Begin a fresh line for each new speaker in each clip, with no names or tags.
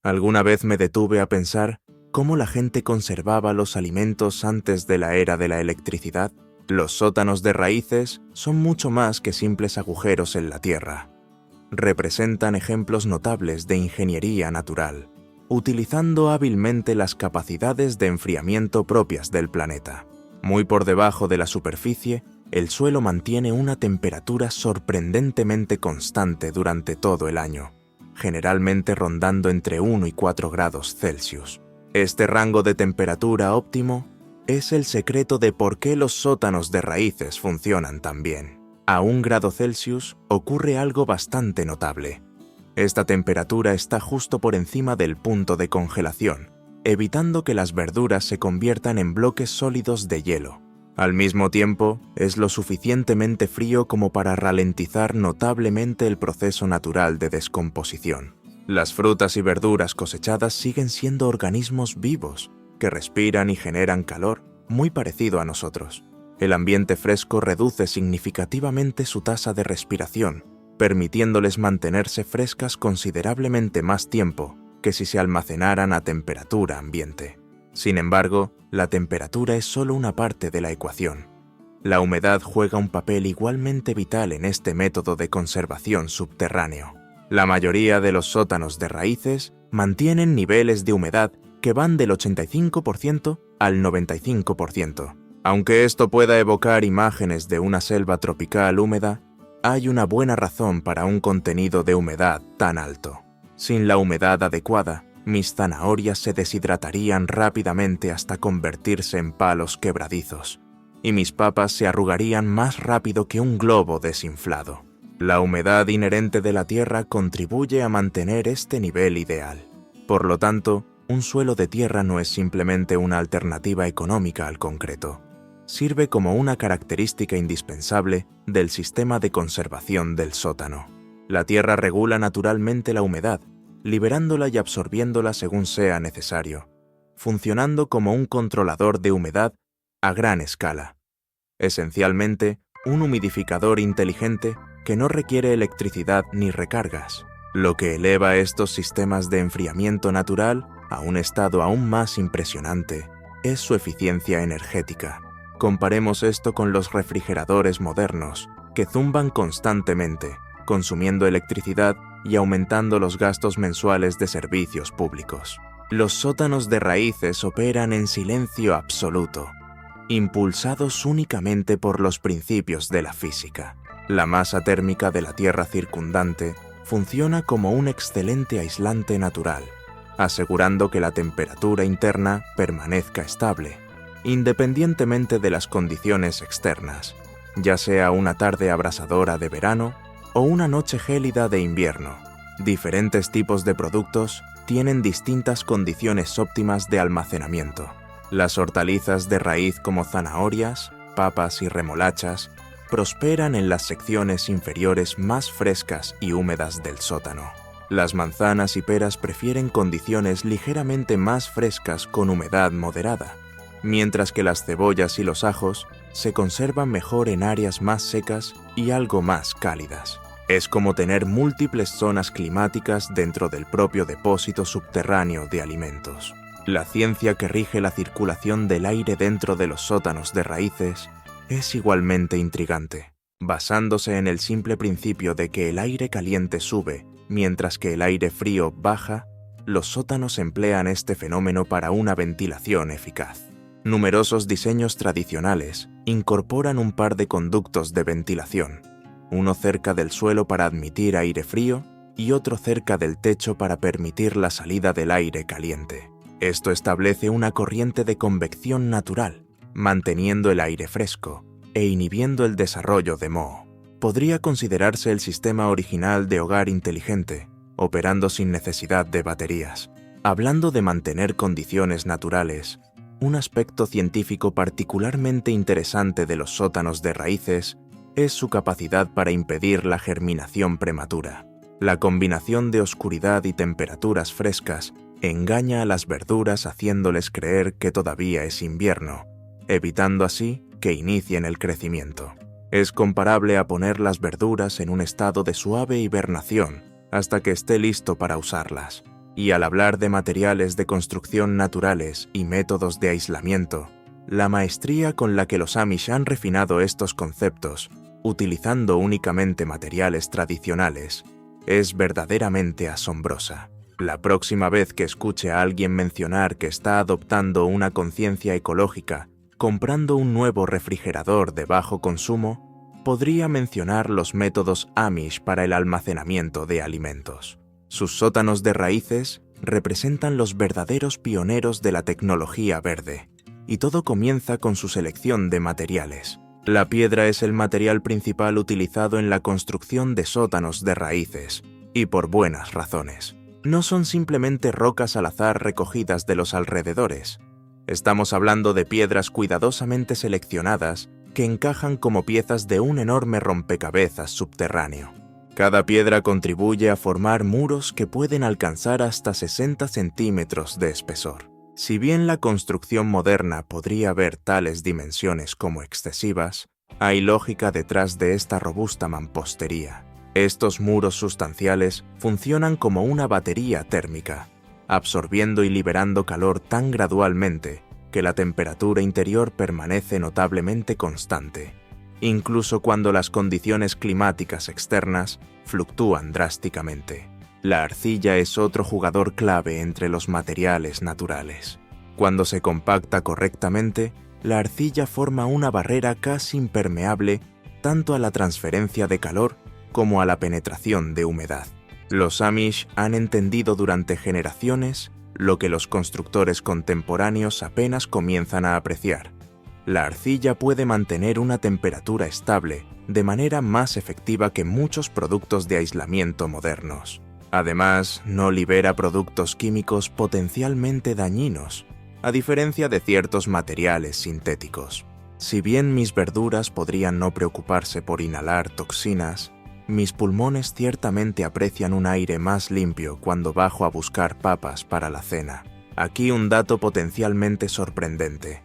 Alguna vez me detuve a pensar cómo la gente conservaba los alimentos antes de la era de la electricidad. Los sótanos de raíces son mucho más que simples agujeros en la tierra. Representan ejemplos notables de ingeniería natural, utilizando hábilmente las capacidades de enfriamiento propias del planeta. Muy por debajo de la superficie, el suelo mantiene una temperatura sorprendentemente constante durante todo el año, generalmente rondando entre 1 y 4 grados Celsius. Este rango de temperatura óptimo es el secreto de por qué los sótanos de raíces funcionan tan bien. A 1 grado Celsius ocurre algo bastante notable. Esta temperatura está justo por encima del punto de congelación, evitando que las verduras se conviertan en bloques sólidos de hielo. Al mismo tiempo, es lo suficientemente frío como para ralentizar notablemente el proceso natural de descomposición. Las frutas y verduras cosechadas siguen siendo organismos vivos, que respiran y generan calor, muy parecido a nosotros. El ambiente fresco reduce significativamente su tasa de respiración, permitiéndoles mantenerse frescas considerablemente más tiempo que si se almacenaran a temperatura ambiente. Sin embargo, la temperatura es solo una parte de la ecuación. La humedad juega un papel igualmente vital en este método de conservación subterráneo. La mayoría de los sótanos de raíces mantienen niveles de humedad que van del 85% al 95%. Aunque esto pueda evocar imágenes de una selva tropical húmeda, hay una buena razón para un contenido de humedad tan alto. Sin la humedad adecuada, mis zanahorias se deshidratarían rápidamente hasta convertirse en palos quebradizos, y mis papas se arrugarían más rápido que un globo desinflado. La humedad inherente de la tierra contribuye a mantener este nivel ideal. Por lo tanto, un suelo de tierra no es simplemente una alternativa económica al concreto. Sirve como una característica indispensable del sistema de conservación del sótano. La tierra regula naturalmente la humedad, liberándola y absorbiéndola según sea necesario, funcionando como un controlador de humedad a gran escala. Esencialmente, un humidificador inteligente que no requiere electricidad ni recargas, lo que eleva estos sistemas de enfriamiento natural a un estado aún más impresionante es su eficiencia energética. Comparemos esto con los refrigeradores modernos, que zumban constantemente, consumiendo electricidad y aumentando los gastos mensuales de servicios públicos. Los sótanos de raíces operan en silencio absoluto, impulsados únicamente por los principios de la física. La masa térmica de la tierra circundante funciona como un excelente aislante natural, asegurando que la temperatura interna permanezca estable, independientemente de las condiciones externas, ya sea una tarde abrasadora de verano o una noche gélida de invierno. Diferentes tipos de productos tienen distintas condiciones óptimas de almacenamiento. Las hortalizas de raíz como zanahorias, papas y remolachas prosperan en las secciones inferiores más frescas y húmedas del sótano. Las manzanas y peras prefieren condiciones ligeramente más frescas con humedad moderada, mientras que las cebollas y los ajos se conservan mejor en áreas más secas y algo más cálidas. Es como tener múltiples zonas climáticas dentro del propio depósito subterráneo de alimentos. La ciencia que rige la circulación del aire dentro de los sótanos de raíces es igualmente intrigante, basándose en el simple principio de que el aire caliente sube mientras que el aire frío baja. Los sótanos emplean este fenómeno para una ventilación eficaz. Numerosos diseños tradicionales incorporan un par de conductos de ventilación, uno cerca del suelo para admitir aire frío y otro cerca del techo para permitir la salida del aire caliente. Esto establece una corriente de convección natural, manteniendo el aire fresco e inhibiendo el desarrollo de moho. Podría considerarse el sistema original de hogar inteligente, operando sin necesidad de baterías. Hablando de mantener condiciones naturales, un aspecto científico particularmente interesante de los sótanos de raíces es su capacidad para impedir la germinación prematura. La combinación de oscuridad y temperaturas frescas engaña a las verduras haciéndoles creer que todavía es invierno, evitando así que inicien el crecimiento. Es comparable a poner las verduras en un estado de suave hibernación hasta que esté listo para usarlas. Y al hablar de materiales de construcción naturales y métodos de aislamiento, la maestría con la que los Amish han refinado estos conceptos, utilizando únicamente materiales tradicionales, es verdaderamente asombrosa. La próxima vez que escuche a alguien mencionar que está adoptando una conciencia ecológica, comprando un nuevo refrigerador de bajo consumo, podría mencionar los métodos Amish para el almacenamiento de alimentos. Sus sótanos de raíces representan los verdaderos pioneros de la tecnología verde, y todo comienza con su selección de materiales. La piedra es el material principal utilizado en la construcción de sótanos de raíces, y por buenas razones. No son simplemente rocas al azar recogidas de los alrededores. Estamos hablando de piedras cuidadosamente seleccionadas que encajan como piezas de un enorme rompecabezas subterráneo. Cada piedra contribuye a formar muros que pueden alcanzar hasta 60 centímetros de espesor. Si bien la construcción moderna podría ver tales dimensiones como excesivas, hay lógica detrás de esta robusta mampostería. Estos muros sustanciales funcionan como una batería térmica, absorbiendo y liberando calor tan gradualmente que la temperatura interior permanece notablemente constante, incluso cuando las condiciones climáticas externas fluctúan drásticamente. La arcilla es otro jugador clave entre los materiales naturales. Cuando se compacta correctamente, la arcilla forma una barrera casi impermeable tanto a la transferencia de calor como a la penetración de humedad. Los Amish han entendido durante generaciones lo que los constructores contemporáneos apenas comienzan a apreciar. La arcilla puede mantener una temperatura estable de manera más efectiva que muchos productos de aislamiento modernos. Además, no libera productos químicos potencialmente dañinos, a diferencia de ciertos materiales sintéticos. Si bien mis verduras podrían no preocuparse por inhalar toxinas, mis pulmones ciertamente aprecian un aire más limpio cuando bajo a buscar papas para la cena. Aquí un dato potencialmente sorprendente.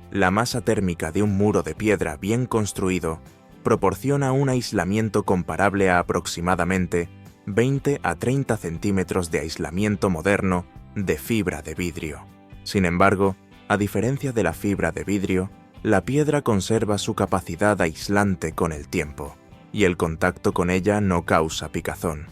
La masa térmica de un muro de piedra bien construido proporciona un aislamiento comparable a aproximadamente 20 a 30 centímetros de aislamiento moderno de fibra de vidrio. Sin embargo, a diferencia de la fibra de vidrio, la piedra conserva su capacidad aislante con el tiempo, y el contacto con ella no causa picazón,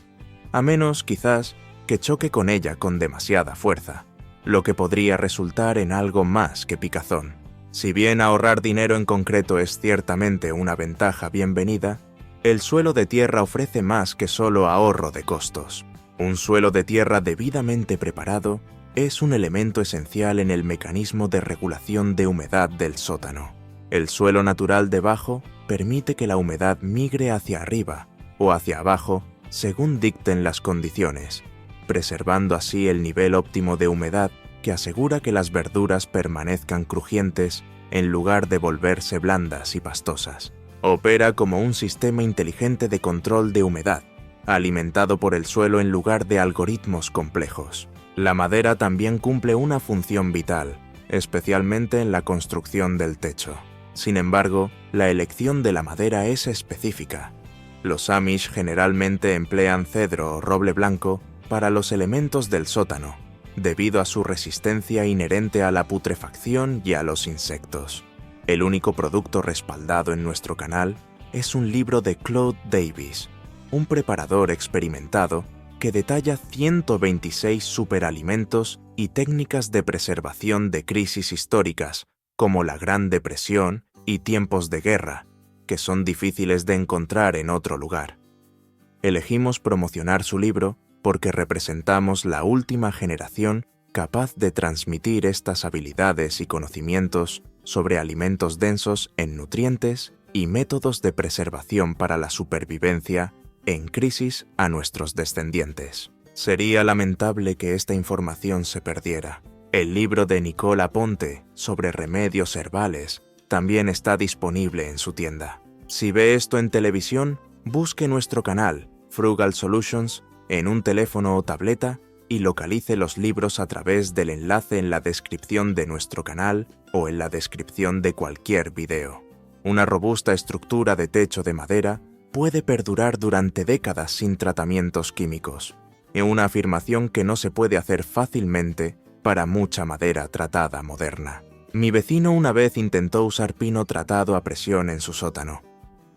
a menos, quizás, que choque con ella con demasiada fuerza, lo que podría resultar en algo más que picazón. Si bien ahorrar dinero en concreto es ciertamente una ventaja bienvenida, el suelo de tierra ofrece más que solo ahorro de costos. Un suelo de tierra debidamente preparado es un elemento esencial en el mecanismo de regulación de humedad del sótano. El suelo natural debajo permite que la humedad migre hacia arriba o hacia abajo según dicten las condiciones, preservando así el nivel óptimo de humedad que asegura que las verduras permanezcan crujientes en lugar de volverse blandas y pastosas. Opera como un sistema inteligente de control de humedad, alimentado por el suelo en lugar de algoritmos complejos. La madera también cumple una función vital, especialmente en la construcción del techo. Sin embargo, la elección de la madera es específica. Los Amish generalmente emplean cedro o roble blanco para los elementos del sótano, debido a su resistencia inherente a la putrefacción y a los insectos. El único producto respaldado en nuestro canal es un libro de Claude Davis, un preparador experimentado que detalla 126 superalimentos y técnicas de preservación de crisis históricas, como la Gran Depresión y tiempos de guerra, que son difíciles de encontrar en otro lugar. Elegimos promocionar su libro porque representamos la última generación capaz de transmitir estas habilidades y conocimientos sobre alimentos densos en nutrientes y métodos de preservación para la supervivencia en crisis a nuestros descendientes. Sería lamentable que esta información se perdiera. El libro de Nicole Aponte sobre remedios herbales también está disponible en su tienda. Si ve esto en televisión, busque nuestro canal, Frugal Solutions, en un teléfono o tableta y localice los libros a través del enlace en la descripción de nuestro canal o en la descripción de cualquier video. Una robusta estructura de techo de madera puede perdurar durante décadas sin tratamientos químicos. una afirmación que no se puede hacer fácilmente para mucha madera tratada moderna. Mi vecino una vez intentó usar pino tratado a presión en su sótano.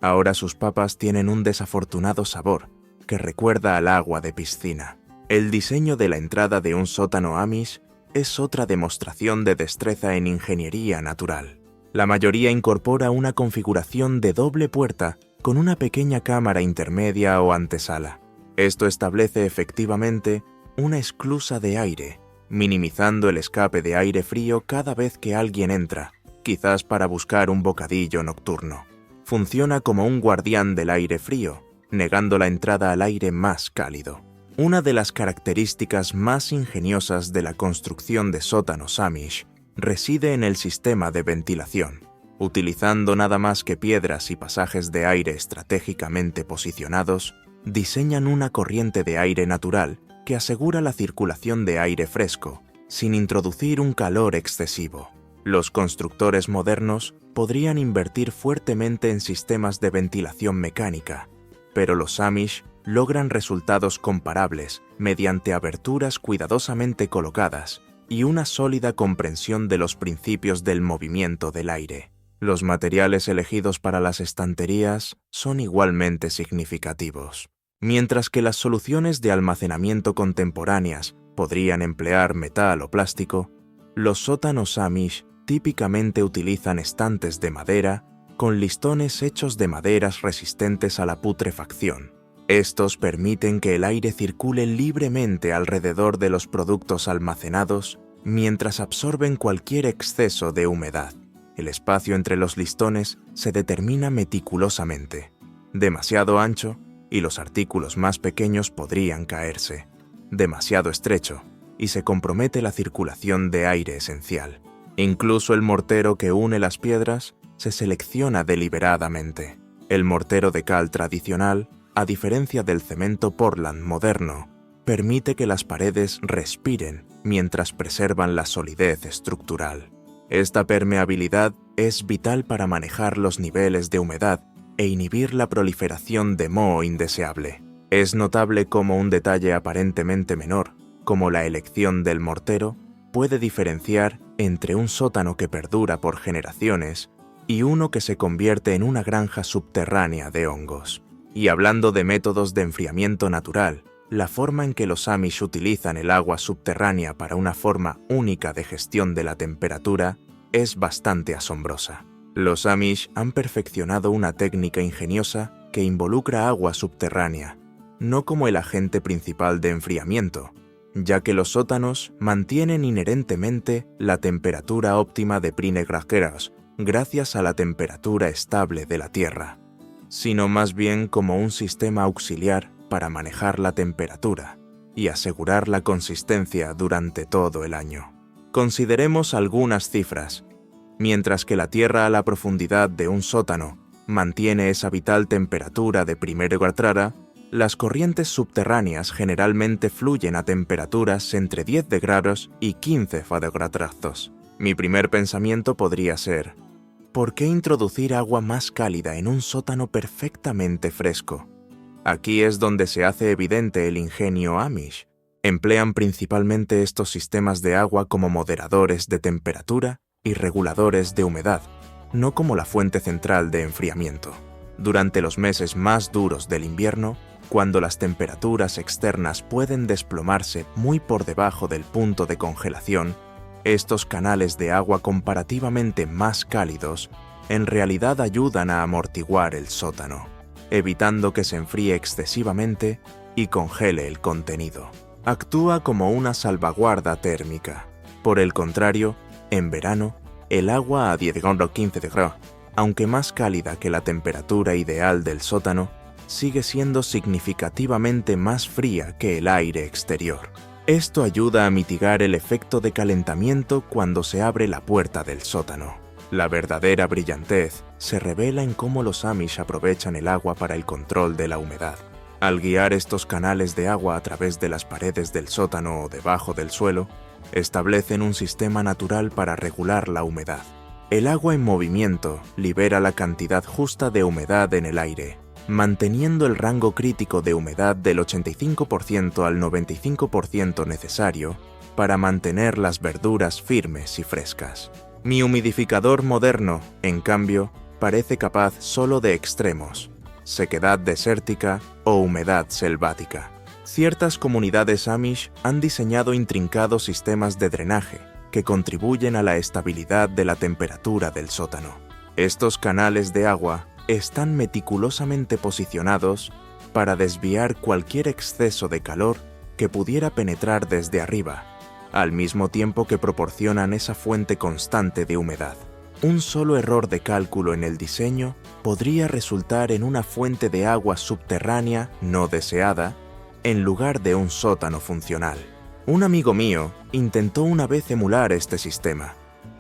Ahora sus papas tienen un desafortunado sabor que recuerda al agua de piscina. El diseño de la entrada de un sótano Amish es otra demostración de destreza en ingeniería natural. La mayoría incorpora una configuración de doble puerta con una pequeña cámara intermedia o antesala. Esto establece efectivamente una esclusa de aire, minimizando el escape de aire frío cada vez que alguien entra, quizás para buscar un bocadillo nocturno. Funciona como un guardián del aire frío, negando la entrada al aire más cálido. Una de las características más ingeniosas de la construcción de sótanos Amish reside en el sistema de ventilación. Utilizando nada más que piedras y pasajes de aire estratégicamente posicionados, diseñan una corriente de aire natural que asegura la circulación de aire fresco, sin introducir un calor excesivo. Los constructores modernos podrían invertir fuertemente en sistemas de ventilación mecánica, pero los Amish logran resultados comparables mediante aberturas cuidadosamente colocadas y una sólida comprensión de los principios del movimiento del aire. Los materiales elegidos para las estanterías son igualmente significativos. Mientras que las soluciones de almacenamiento contemporáneas podrían emplear metal o plástico, los sótanos Amish típicamente utilizan estantes de madera con listones hechos de maderas resistentes a la putrefacción. Estos permiten que el aire circule libremente alrededor de los productos almacenados mientras absorben cualquier exceso de humedad. El espacio entre los listones se determina meticulosamente. Demasiado ancho y los artículos más pequeños podrían caerse. Demasiado estrecho y se compromete la circulación de aire esencial. Incluso el mortero que une las piedras se selecciona deliberadamente. El mortero de cal tradicional, a diferencia del cemento Portland moderno, permite que las paredes respiren mientras preservan la solidez estructural. Esta permeabilidad es vital para manejar los niveles de humedad e inhibir la proliferación de moho indeseable. Es notable cómo un detalle aparentemente menor, como la elección del mortero, puede diferenciar entre un sótano que perdura por generaciones y uno que se convierte en una granja subterránea de hongos. Y hablando de métodos de enfriamiento natural, la forma en que los Amish utilizan el agua subterránea para una forma única de gestión de la temperatura es bastante asombrosa. Los Amish han perfeccionado una técnica ingeniosa que involucra agua subterránea, no como el agente principal de enfriamiento, ya que los sótanos mantienen inherentemente la temperatura óptima de Prine-Grajeras gracias a la temperatura estable de la tierra, sino más bien como un sistema auxiliar para manejar la temperatura y asegurar la consistencia durante todo el año. Consideremos algunas cifras. Mientras que la tierra a la profundidad de un sótano mantiene esa vital temperatura de Prine-Grajeras, las corrientes subterráneas generalmente fluyen a temperaturas entre 10 grados y 15 grados. Mi primer pensamiento podría ser: ¿por qué introducir agua más cálida en un sótano perfectamente fresco? Aquí es donde se hace evidente el ingenio Amish. Emplean principalmente estos sistemas de agua como moderadores de temperatura y reguladores de humedad, no como la fuente central de enfriamiento. Durante los meses más duros del invierno, cuando las temperaturas externas pueden desplomarse muy por debajo del punto de congelación, estos canales de agua comparativamente más cálidos en realidad ayudan a amortiguar el sótano, evitando que se enfríe excesivamente y congele el contenido. Actúa como una salvaguarda térmica. Por el contrario, en verano, el agua a 10 o 15 grados, aunque más cálida que la temperatura ideal del sótano, sigue siendo significativamente más fría que el aire exterior. Esto ayuda a mitigar el efecto de calentamiento cuando se abre la puerta del sótano. La verdadera brillantez se revela en cómo los Amish aprovechan el agua para el control de la humedad. Al guiar estos canales de agua a través de las paredes del sótano o debajo del suelo, establecen un sistema natural para regular la humedad. El agua en movimiento libera la cantidad justa de humedad en el aire, manteniendo el rango crítico de humedad del 85% al 95% necesario para mantener las verduras firmes y frescas. Mi humidificador moderno, en cambio, parece capaz solo de extremos: sequedad desértica o humedad selvática. Ciertas comunidades Amish han diseñado intrincados sistemas de drenaje que contribuyen a la estabilidad de la temperatura del sótano. Estos canales de agua están meticulosamente posicionados para desviar cualquier exceso de calor que pudiera penetrar desde arriba, al mismo tiempo que proporcionan esa fuente constante de humedad. Un solo error de cálculo en el diseño podría resultar en una fuente de agua subterránea no deseada en lugar de un sótano funcional. Un amigo mío intentó una vez emular este sistema.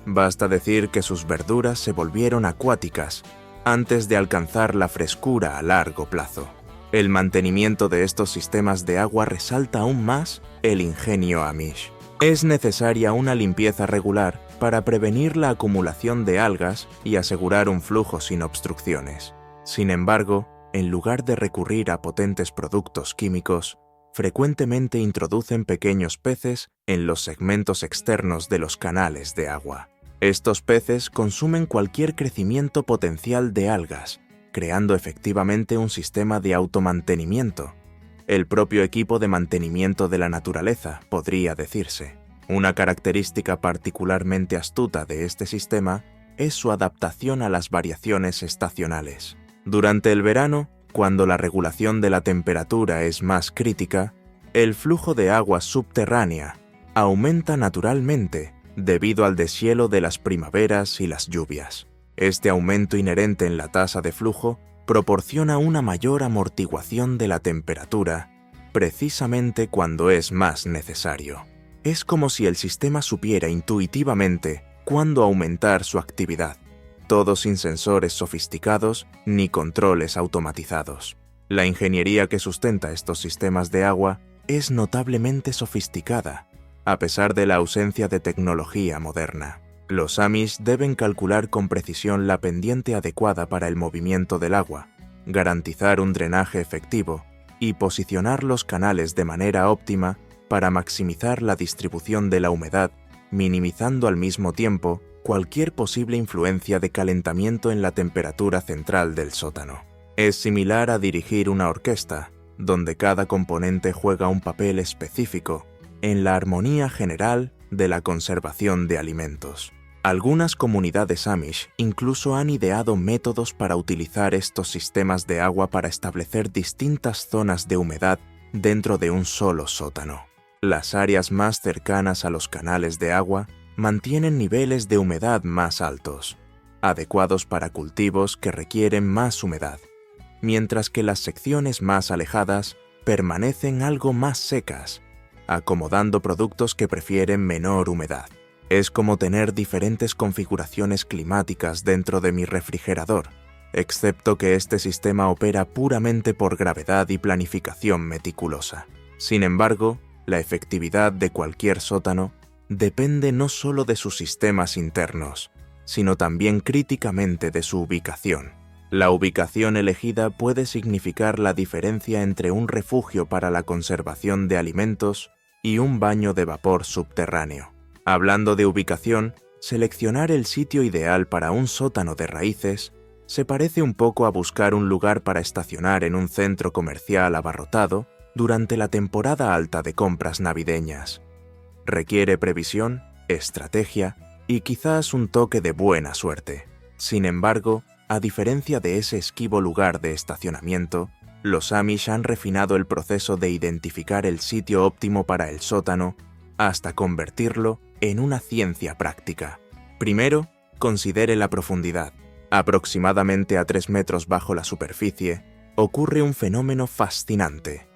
Basta decir que sus verduras se volvieron acuáticas antes de alcanzar la frescura a largo plazo. El mantenimiento de estos sistemas de agua resalta aún más el ingenio Amish. Es necesaria una limpieza regular para prevenir la acumulación de algas y asegurar un flujo sin obstrucciones. Sin embargo, en lugar de recurrir a potentes productos químicos, frecuentemente introducen pequeños peces en los segmentos externos de los canales de agua. Estos peces consumen cualquier crecimiento potencial de algas, creando efectivamente un sistema de automantenimiento. El propio equipo de mantenimiento de la naturaleza, podría decirse. Una característica particularmente astuta de este sistema es su adaptación a las variaciones estacionales. Durante el verano, cuando la regulación de la temperatura es más crítica, el flujo de agua subterránea aumenta naturalmente debido al deshielo de las primaveras y las lluvias. Este aumento inherente en la tasa de flujo proporciona una mayor amortiguación de la temperatura, precisamente cuando es más necesario. Es como si el sistema supiera intuitivamente cuándo aumentar su actividad, todo sin sensores sofisticados ni controles automatizados. La ingeniería que sustenta estos sistemas de agua es notablemente sofisticada, a pesar de la ausencia de tecnología moderna. Los Amish deben calcular con precisión la pendiente adecuada para el movimiento del agua, garantizar un drenaje efectivo y posicionar los canales de manera óptima para maximizar la distribución de la humedad, minimizando al mismo tiempo cualquier posible influencia de calentamiento en la temperatura central del sótano. Es similar a dirigir una orquesta, donde cada componente juega un papel específico en la armonía general de la conservación de alimentos. Algunas comunidades Amish incluso han ideado métodos para utilizar estos sistemas de agua para establecer distintas zonas de humedad dentro de un solo sótano. Las áreas más cercanas a los canales de agua mantienen niveles de humedad más altos, adecuados para cultivos que requieren más humedad, mientras que las secciones más alejadas permanecen algo más secas, acomodando productos que prefieren menor humedad. Es como tener diferentes configuraciones climáticas dentro de mi refrigerador, excepto que este sistema opera puramente por gravedad y planificación meticulosa. Sin embargo, la efectividad de cualquier sótano depende no solo de sus sistemas internos, sino también críticamente de su ubicación. La ubicación elegida puede significar la diferencia entre un refugio para la conservación de alimentos y un baño de vapor subterráneo. Hablando de ubicación, seleccionar el sitio ideal para un sótano de raíces se parece un poco a buscar un lugar para estacionar en un centro comercial abarrotado durante la temporada alta de compras navideñas. Requiere previsión, estrategia y quizás un toque de buena suerte. Sin embargo, a diferencia de ese esquivo lugar de estacionamiento, los Amish han refinado el proceso de identificar el sitio óptimo para el sótano hasta convertirlo en una ciencia práctica. Primero, considere la profundidad. Aproximadamente a 3 metros bajo la superficie, ocurre un fenómeno fascinante.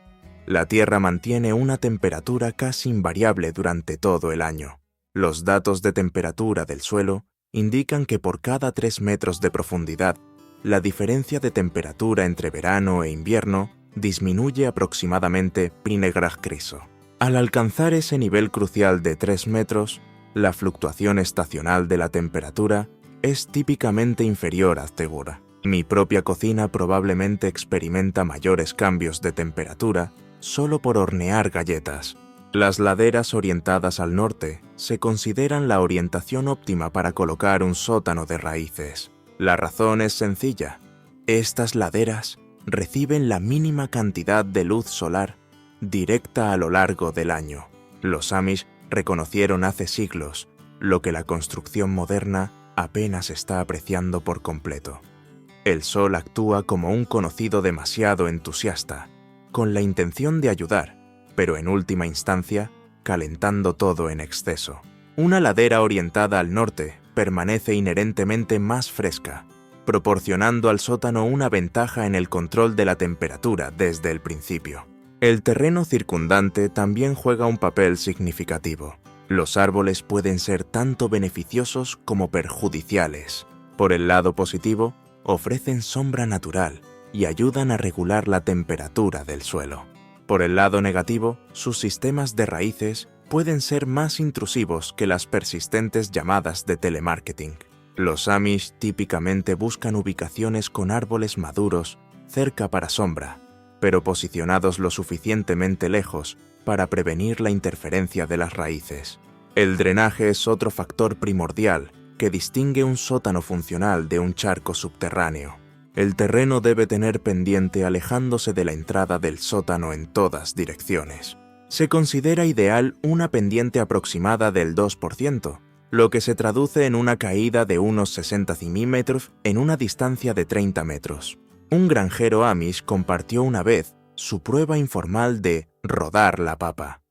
La Tierra mantiene una temperatura casi invariable durante todo el año. Los datos de temperatura del suelo indican que por cada 3 metros de profundidad, la diferencia de temperatura entre verano e invierno disminuye aproximadamente pi criso. Al alcanzar ese nivel crucial de 3 metros, la fluctuación estacional de la temperatura es típicamente inferior a Tegura. Mi propia cocina probablemente experimenta mayores cambios de temperatura solo por hornear galletas. Las laderas orientadas al norte se consideran la orientación óptima para colocar un sótano de raíces. La razón es sencilla. Estas laderas reciben la mínima cantidad de luz solar directa a lo largo del año. Los Amish reconocieron hace siglos lo que la construcción moderna apenas está apreciando por completo. El sol actúa como un conocido demasiado entusiasta, con la intención de ayudar, pero en última instancia, calentando todo en exceso. Una ladera orientada al norte permanece inherentemente más fresca, proporcionando al sótano una ventaja en el control de la temperatura desde el principio. El terreno circundante también juega un papel significativo. Los árboles pueden ser tanto beneficiosos como perjudiciales. Por el lado positivo, ofrecen sombra natural y ayudan a regular la temperatura del suelo. Por el lado negativo, sus sistemas de raíces pueden ser más intrusivos que las persistentes llamadas de telemarketing. Los Amish típicamente buscan ubicaciones con árboles maduros cerca para sombra, pero posicionados lo suficientemente lejos para prevenir la interferencia de las raíces. El drenaje es otro factor primordial que distingue un sótano funcional de un charco subterráneo. El terreno debe tener pendiente alejándose de la entrada del sótano en todas direcciones. Se considera ideal una pendiente aproximada del 2%, lo que se traduce en una caída de unos 60 centímetros en una distancia de 30 metros. Un granjero Amish compartió una vez su prueba informal de rodar la papa.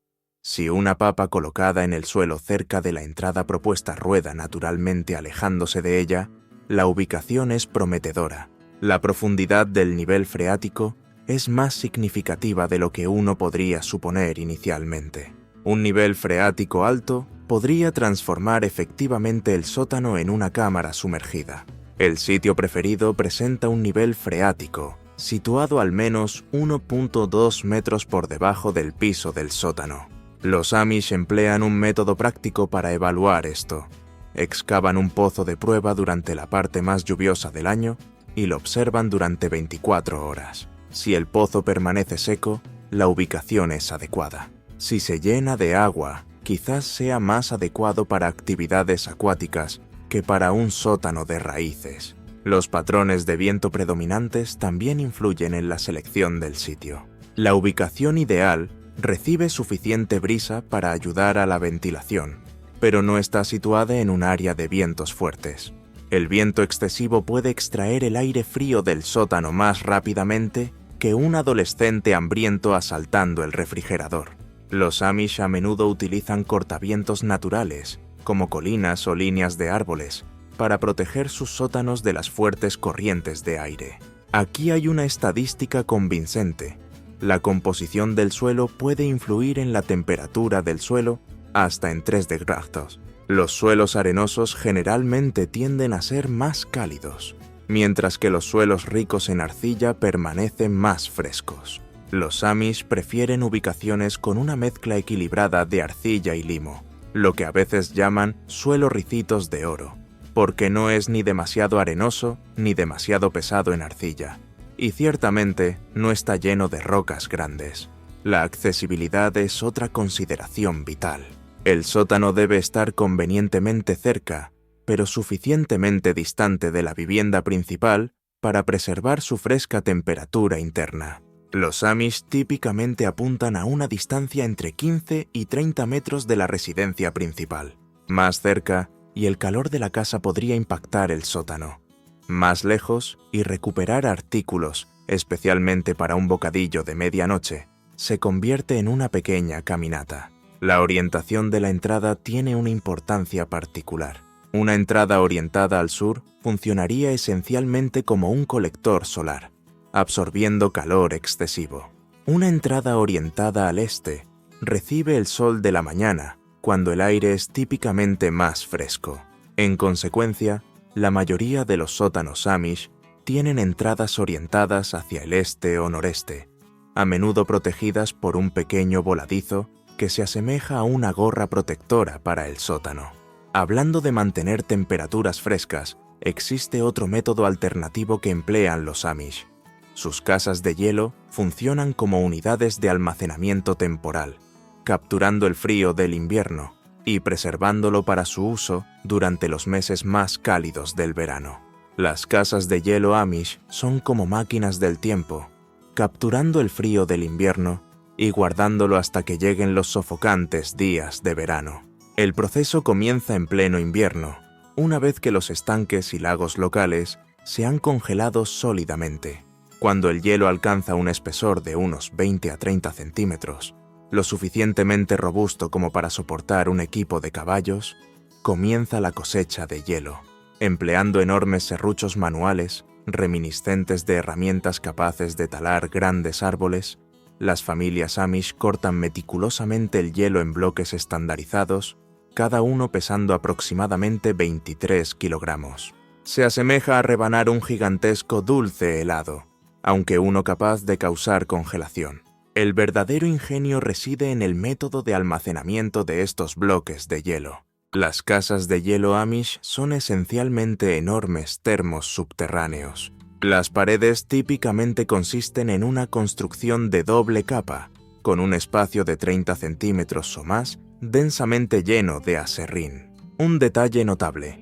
Si una papa colocada en el suelo cerca de la entrada propuesta rueda naturalmente alejándose de ella, la ubicación es prometedora. La profundidad del nivel freático es más significativa de lo que uno podría suponer inicialmente. Un nivel freático alto podría transformar efectivamente el sótano en una cámara sumergida. El sitio preferido presenta un nivel freático, situado al menos 1.2 metros por debajo del piso del sótano. Los Amish emplean un método práctico para evaluar esto. Excavan un pozo de prueba durante la parte más lluviosa del año y lo observan durante 24 horas. Si el pozo permanece seco, la ubicación es adecuada. Si se llena de agua, quizás sea más adecuado para actividades acuáticas que para un sótano de raíces. Los patrones de viento predominantes también influyen en la selección del sitio. La ubicación ideal recibe suficiente brisa para ayudar a la ventilación, pero no está situada en un área de vientos fuertes. El viento excesivo puede extraer el aire frío del sótano más rápidamente que un adolescente hambriento asaltando el refrigerador. Los Amish a menudo utilizan cortavientos naturales, como colinas o líneas de árboles, para proteger sus sótanos de las fuertes corrientes de aire. Aquí hay una estadística convincente. La composición del suelo puede influir en la temperatura del suelo hasta en 3 grados. Los suelos arenosos generalmente tienden a ser más cálidos, mientras que los suelos ricos en arcilla permanecen más frescos. Los Amish prefieren ubicaciones con una mezcla equilibrada de arcilla y limo, lo que a veces llaman suelo ricitos de oro, porque no es ni demasiado arenoso ni demasiado pesado en arcilla, y ciertamente no está lleno de rocas grandes. La accesibilidad es otra consideración vital. El sótano debe estar convenientemente cerca, pero suficientemente distante de la vivienda principal para preservar su fresca temperatura interna. Los Amish típicamente apuntan a una distancia entre 15 y 30 metros de la residencia principal. Más cerca, y el calor de la casa podría impactar el sótano. Más lejos, y recuperar artículos, especialmente para un bocadillo de medianoche, se convierte en una pequeña caminata. La orientación de la entrada tiene una importancia particular. Una entrada orientada al sur funcionaría esencialmente como un colector solar, absorbiendo calor excesivo. Una entrada orientada al este recibe el sol de la mañana, cuando el aire es típicamente más fresco. En consecuencia, la mayoría de los sótanos Amish tienen entradas orientadas hacia el este o noreste, a menudo protegidas por un pequeño voladizo que se asemeja a una gorra protectora para el sótano. Hablando de mantener temperaturas frescas, existe otro método alternativo que emplean los Amish. Sus casas de hielo funcionan como unidades de almacenamiento temporal, capturando el frío del invierno y preservándolo para su uso durante los meses más cálidos del verano. Las casas de hielo Amish son como máquinas del tiempo, capturando el frío del invierno y guardándolo hasta que lleguen los sofocantes días de verano. El proceso comienza en pleno invierno, una vez que los estanques y lagos locales se han congelado sólidamente. Cuando el hielo alcanza un espesor de unos 20 a 30 centímetros, lo suficientemente robusto como para soportar un equipo de caballos, comienza la cosecha de hielo. Empleando enormes serruchos manuales, reminiscentes de herramientas capaces de talar grandes árboles, las familias Amish cortan meticulosamente el hielo en bloques estandarizados, cada uno pesando aproximadamente 23 kilogramos. Se asemeja a rebanar un gigantesco dulce helado, aunque uno capaz de causar congelación. El verdadero ingenio reside en el método de almacenamiento de estos bloques de hielo. Las casas de hielo Amish son esencialmente enormes termos subterráneos. Las paredes típicamente consisten en una construcción de doble capa, con un espacio de 30 centímetros o más, densamente lleno de aserrín. Un detalle notable: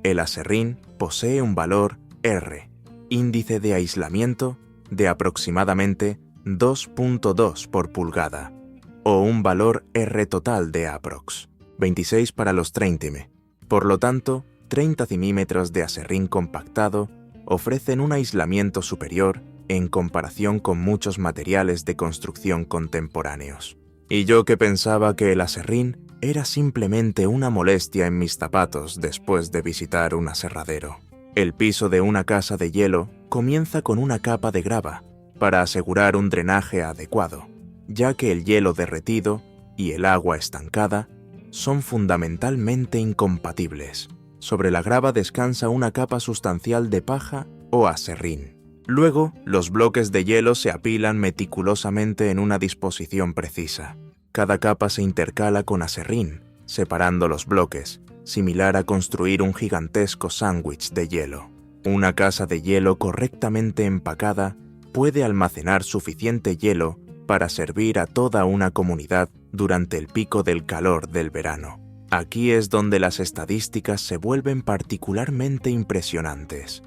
el aserrín posee un valor R, índice de aislamiento, de aproximadamente 2.2 por pulgada, o un valor R total de aprox. 26 para los 30 mm. Por lo tanto, 30 centímetros de aserrín compactado ofrecen un aislamiento superior en comparación con muchos materiales de construcción contemporáneos. Y yo que pensaba que el aserrín era simplemente una molestia en mis zapatos después de visitar un aserradero. El piso de una casa de hielo comienza con una capa de grava para asegurar un drenaje adecuado, ya que el hielo derretido y el agua estancada son fundamentalmente incompatibles. Sobre la grava descansa una capa sustancial de paja o aserrín. Luego, los bloques de hielo se apilan meticulosamente en una disposición precisa. Cada capa se intercala con aserrín, separando los bloques, similar a construir un gigantesco sándwich de hielo. Una casa de hielo correctamente empacada puede almacenar suficiente hielo para servir a toda una comunidad durante el pico del calor del verano. Aquí es donde las estadísticas se vuelven particularmente impresionantes.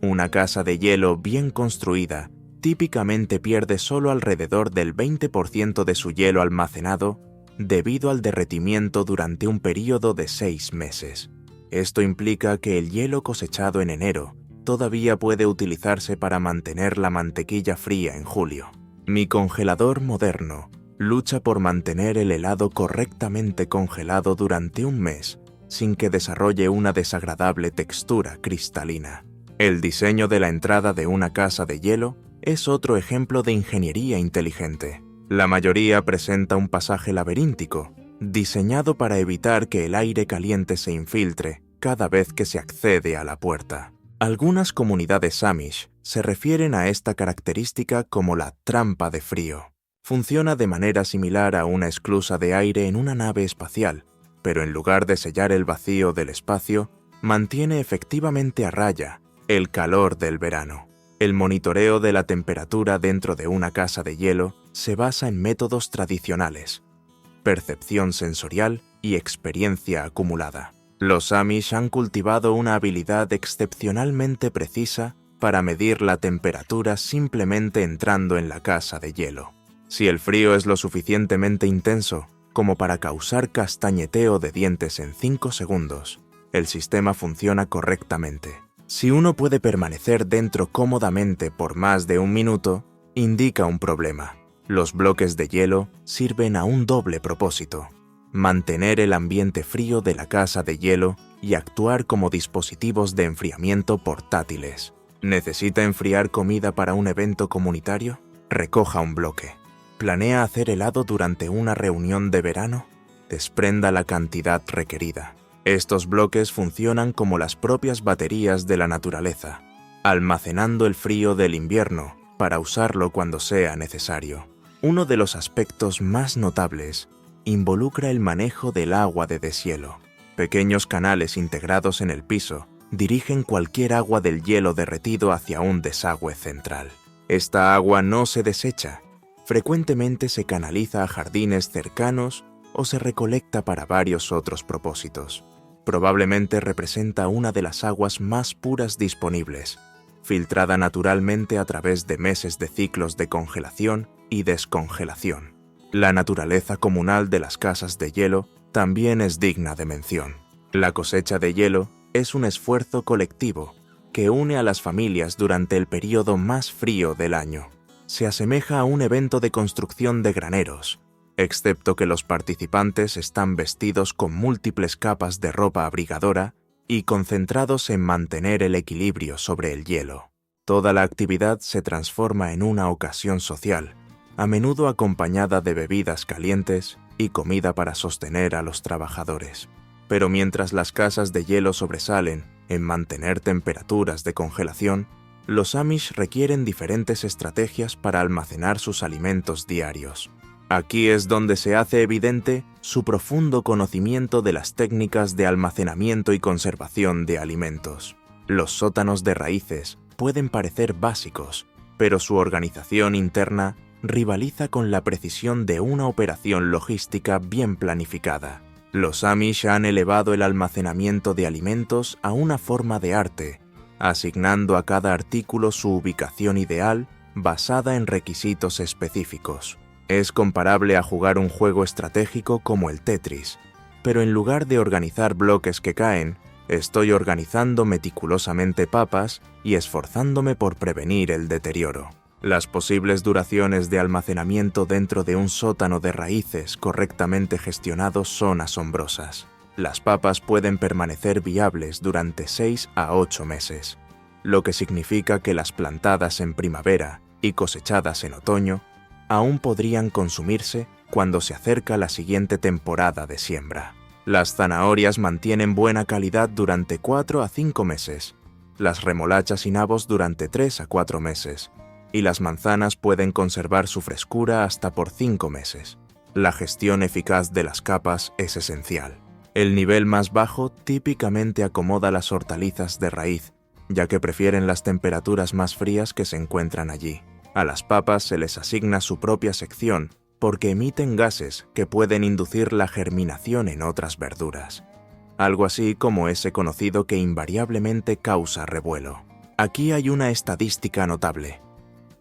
Una casa de hielo bien construida típicamente pierde solo alrededor del 20% de su hielo almacenado debido al derretimiento durante un período de 6 meses. Esto implica que el hielo cosechado en enero todavía puede utilizarse para mantener la mantequilla fría en julio. Mi congelador moderno lucha por mantener el helado correctamente congelado durante un mes sin que desarrolle una desagradable textura cristalina. El diseño de la entrada de una casa de hielo es otro ejemplo de ingeniería inteligente. La mayoría presenta un pasaje laberíntico, diseñado para evitar que el aire caliente se infiltre cada vez que se accede a la puerta. Algunas comunidades Amish se refieren a esta característica como la trampa de frío. Funciona de manera similar a una esclusa de aire en una nave espacial, pero en lugar de sellar el vacío del espacio, mantiene efectivamente a raya el calor del verano. El monitoreo de la temperatura dentro de una casa de hielo se basa en métodos tradicionales: percepción sensorial y experiencia acumulada. Los Amish han cultivado una habilidad excepcionalmente precisa para medir la temperatura simplemente entrando en la casa de hielo. Si el frío es lo suficientemente intenso como para causar castañeteo de dientes en 5 segundos, el sistema funciona correctamente. Si uno puede permanecer dentro cómodamente por más de 1 minuto, indica un problema. Los bloques de hielo sirven a un doble propósito: mantener el ambiente frío de la casa de hielo y actuar como dispositivos de enfriamiento portátiles. ¿Necesita enfriar comida para un evento comunitario? Recoja un bloque. ¿Planea hacer helado durante una reunión de verano? Desprenda la cantidad requerida. Estos bloques funcionan como las propias baterías de la naturaleza, almacenando el frío del invierno para usarlo cuando sea necesario. Uno de los aspectos más notables involucra el manejo del agua de deshielo. Pequeños canales integrados en el piso dirigen cualquier agua del hielo derretido hacia un desagüe central. Esta agua no se desecha, frecuentemente se canaliza a jardines cercanos o se recolecta para varios otros propósitos. Probablemente representa una de las aguas más puras disponibles, filtrada naturalmente a través de meses de ciclos de congelación y descongelación. La naturaleza comunal de las casas de hielo también es digna de mención. La cosecha de hielo es un esfuerzo colectivo que une a las familias durante el periodo más frío del año. Se asemeja a un evento de construcción de graneros, excepto que los participantes están vestidos con múltiples capas de ropa abrigadora y concentrados en mantener el equilibrio sobre el hielo. Toda la actividad se transforma en una ocasión social, a menudo acompañada de bebidas calientes y comida para sostener a los trabajadores. Pero mientras las casas de hielo sobresalen en mantener temperaturas de congelación, los Amish requieren diferentes estrategias para almacenar sus alimentos diarios. Aquí es donde se hace evidente su profundo conocimiento de las técnicas de almacenamiento y conservación de alimentos. Los sótanos de raíces pueden parecer básicos, pero su organización interna rivaliza con la precisión de una operación logística bien planificada. Los Amish han elevado el almacenamiento de alimentos a una forma de arte, asignando a cada artículo su ubicación ideal basada en requisitos específicos. Es comparable a jugar un juego estratégico como el Tetris, pero en lugar de organizar bloques que caen, estoy organizando meticulosamente papas y esforzándome por prevenir el deterioro. Las posibles duraciones de almacenamiento dentro de un sótano de raíces correctamente gestionado son asombrosas. Las papas pueden permanecer viables durante 6 a 8 meses, lo que significa que las plantadas en primavera y cosechadas en otoño aún podrían consumirse cuando se acerca la siguiente temporada de siembra. Las zanahorias mantienen buena calidad durante 4 a 5 meses, las remolachas y nabos durante 3 a 4 meses, y las manzanas pueden conservar su frescura hasta por 5 meses. La gestión eficaz de las capas es esencial. El nivel más bajo típicamente acomoda las hortalizas de raíz, ya que prefieren las temperaturas más frías que se encuentran allí. A las papas se les asigna su propia sección porque emiten gases que pueden inducir la germinación en otras verduras, algo así como ese conocido que invariablemente causa revuelo. Aquí hay una estadística notable.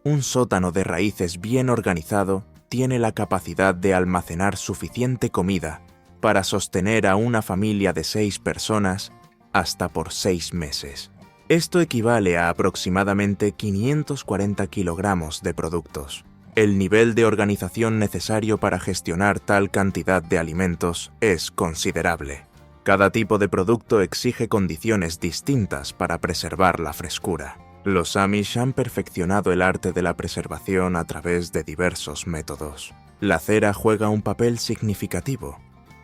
Un sótano de raíces bien organizado tiene la capacidad de almacenar suficiente comida para sostener a una familia de 6 personas hasta por 6 meses. Esto equivale a aproximadamente 540 kilogramos de productos. El nivel de organización necesario para gestionar tal cantidad de alimentos es considerable. Cada tipo de producto exige condiciones distintas para preservar la frescura. Los Amish han perfeccionado el arte de la preservación a través de diversos métodos. La cera juega un papel significativo.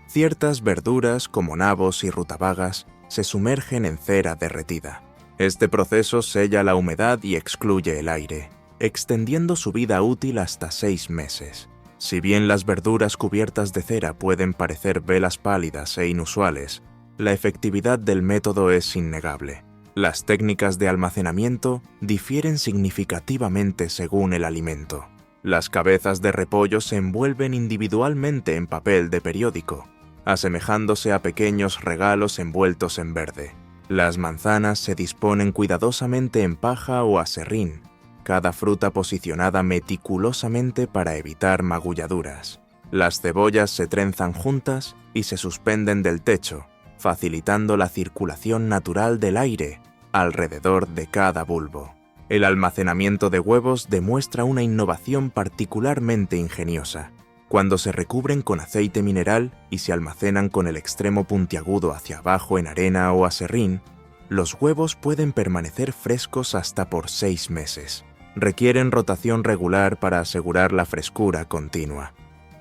Ciertas verduras, como nabos y rutabagas, se sumergen en cera derretida. Este proceso sella la humedad y excluye el aire, extendiendo su vida útil hasta 6 meses. Si bien las verduras cubiertas de cera pueden parecer velas pálidas e inusuales, la efectividad del método es innegable. Las técnicas de almacenamiento difieren significativamente según el alimento. Las cabezas de repollo se envuelven individualmente en papel de periódico, asemejándose a pequeños regalos envueltos en verde. Las manzanas se disponen cuidadosamente en paja o aserrín, cada fruta posicionada meticulosamente para evitar magulladuras. Las cebollas se trenzan juntas y se suspenden del techo, facilitando la circulación natural del aire alrededor de cada bulbo. El almacenamiento de huevos demuestra una innovación particularmente ingeniosa. Cuando se recubren con aceite mineral y se almacenan con el extremo puntiagudo hacia abajo en arena o aserrín, los huevos pueden permanecer frescos hasta por 6 meses. Requieren rotación regular para asegurar la frescura continua,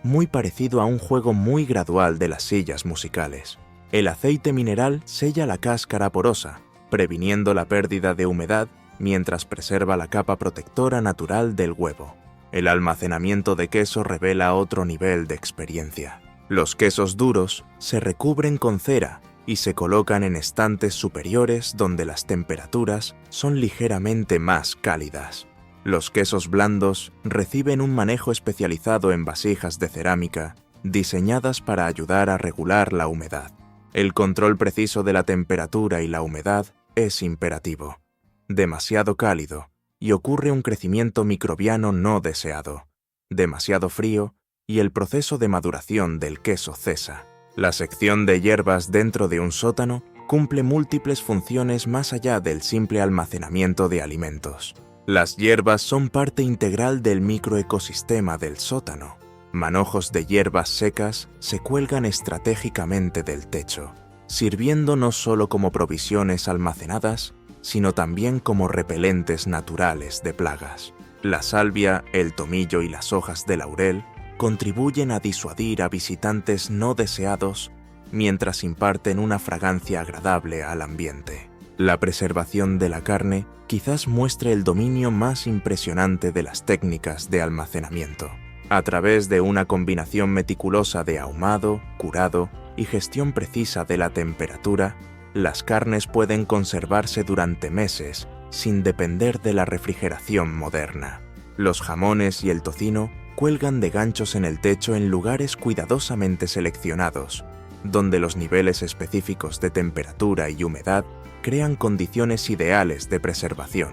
muy parecido a un juego muy gradual de las sillas musicales. El aceite mineral sella la cáscara porosa, previniendo la pérdida de humedad mientras preserva la capa protectora natural del huevo. El almacenamiento de queso revela otro nivel de experiencia. Los quesos duros se recubren con cera y se colocan en estantes superiores donde las temperaturas son ligeramente más cálidas. Los quesos blandos reciben un manejo especializado en vasijas de cerámica diseñadas para ayudar a regular la humedad. El control preciso de la temperatura y la humedad es imperativo. Demasiado cálido y ocurre un crecimiento microbiano no deseado. Demasiado frío y el proceso de maduración del queso cesa. La sección de hierbas dentro de un sótano cumple múltiples funciones más allá del simple almacenamiento de alimentos. Las hierbas son parte integral del microecosistema del sótano. Manojos de hierbas secas se cuelgan estratégicamente del techo, sirviendo no solo como provisiones almacenadas, sino también como repelentes naturales de plagas. La salvia, el tomillo y las hojas de laurel contribuyen a disuadir a visitantes no deseados mientras imparten una fragancia agradable al ambiente. La preservación de la carne quizás muestre el dominio más impresionante de las técnicas de almacenamiento. A través de una combinación meticulosa de ahumado, curado y gestión precisa de la temperatura, las carnes pueden conservarse durante meses sin depender de la refrigeración moderna. Los jamones y el tocino cuelgan de ganchos en el techo en lugares cuidadosamente seleccionados, donde los niveles específicos de temperatura y humedad crean condiciones ideales de preservación.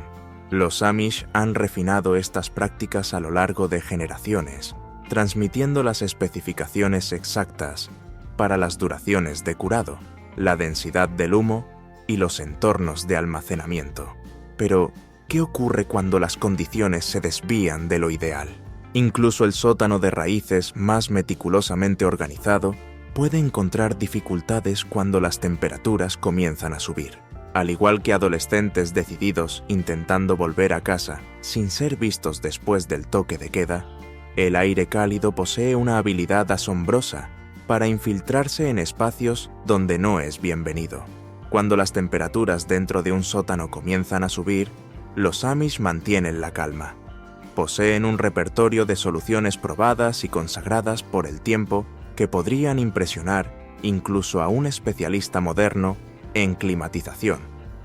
Los Amish han refinado estas prácticas a lo largo de generaciones, transmitiendo las especificaciones exactas para las duraciones de curado, la densidad del humo y los entornos de almacenamiento. Pero, ¿qué ocurre cuando las condiciones se desvían de lo ideal? Incluso el sótano de raíces más meticulosamente organizado puede encontrar dificultades cuando las temperaturas comienzan a subir. Al igual que adolescentes decididos intentando volver a casa sin ser vistos después del toque de queda, el aire cálido posee una habilidad asombrosa para infiltrarse en espacios donde no es bienvenido. Cuando las temperaturas dentro de un sótano comienzan a subir, los Amish mantienen la calma. Poseen un repertorio de soluciones probadas y consagradas por el tiempo que podrían impresionar incluso a un especialista moderno en climatización,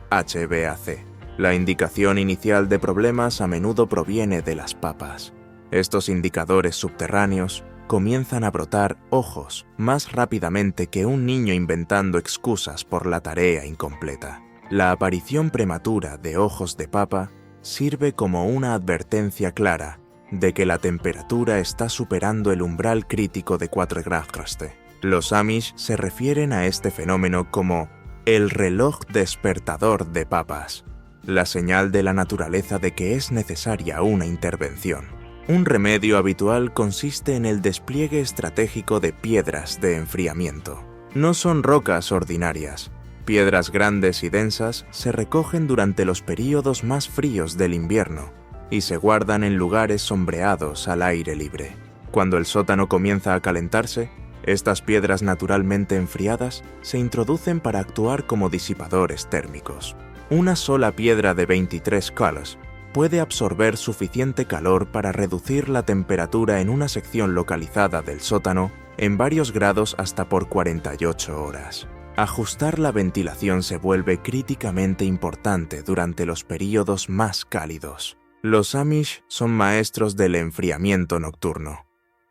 HVAC. La indicación inicial de problemas a menudo proviene de las papas. Estos indicadores subterráneos comienzan a brotar ojos más rápidamente que un niño inventando excusas por la tarea incompleta. La aparición prematura de ojos de papa sirve como una advertencia clara de que la temperatura está superando el umbral crítico de 4 grados. Los Amish se refieren a este fenómeno como el reloj despertador de papas, la señal de la naturaleza de que es necesaria una intervención. Un remedio habitual consiste en el despliegue estratégico de piedras de enfriamiento. No son rocas ordinarias. Piedras grandes y densas se recogen durante los períodos más fríos del invierno y se guardan en lugares sombreados al aire libre. Cuando el sótano comienza a calentarse, estas piedras naturalmente enfriadas se introducen para actuar como disipadores térmicos. Una sola piedra de 23 colos puede absorber suficiente calor para reducir la temperatura en una sección localizada del sótano en varios grados hasta por 48 horas. Ajustar la ventilación se vuelve críticamente importante durante los períodos más cálidos. Los Amish son maestros del enfriamiento nocturno,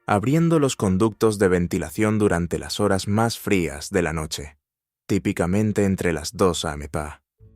abriendo los conductos de ventilación durante las horas más frías de la noche, típicamente entre las 2 a.m.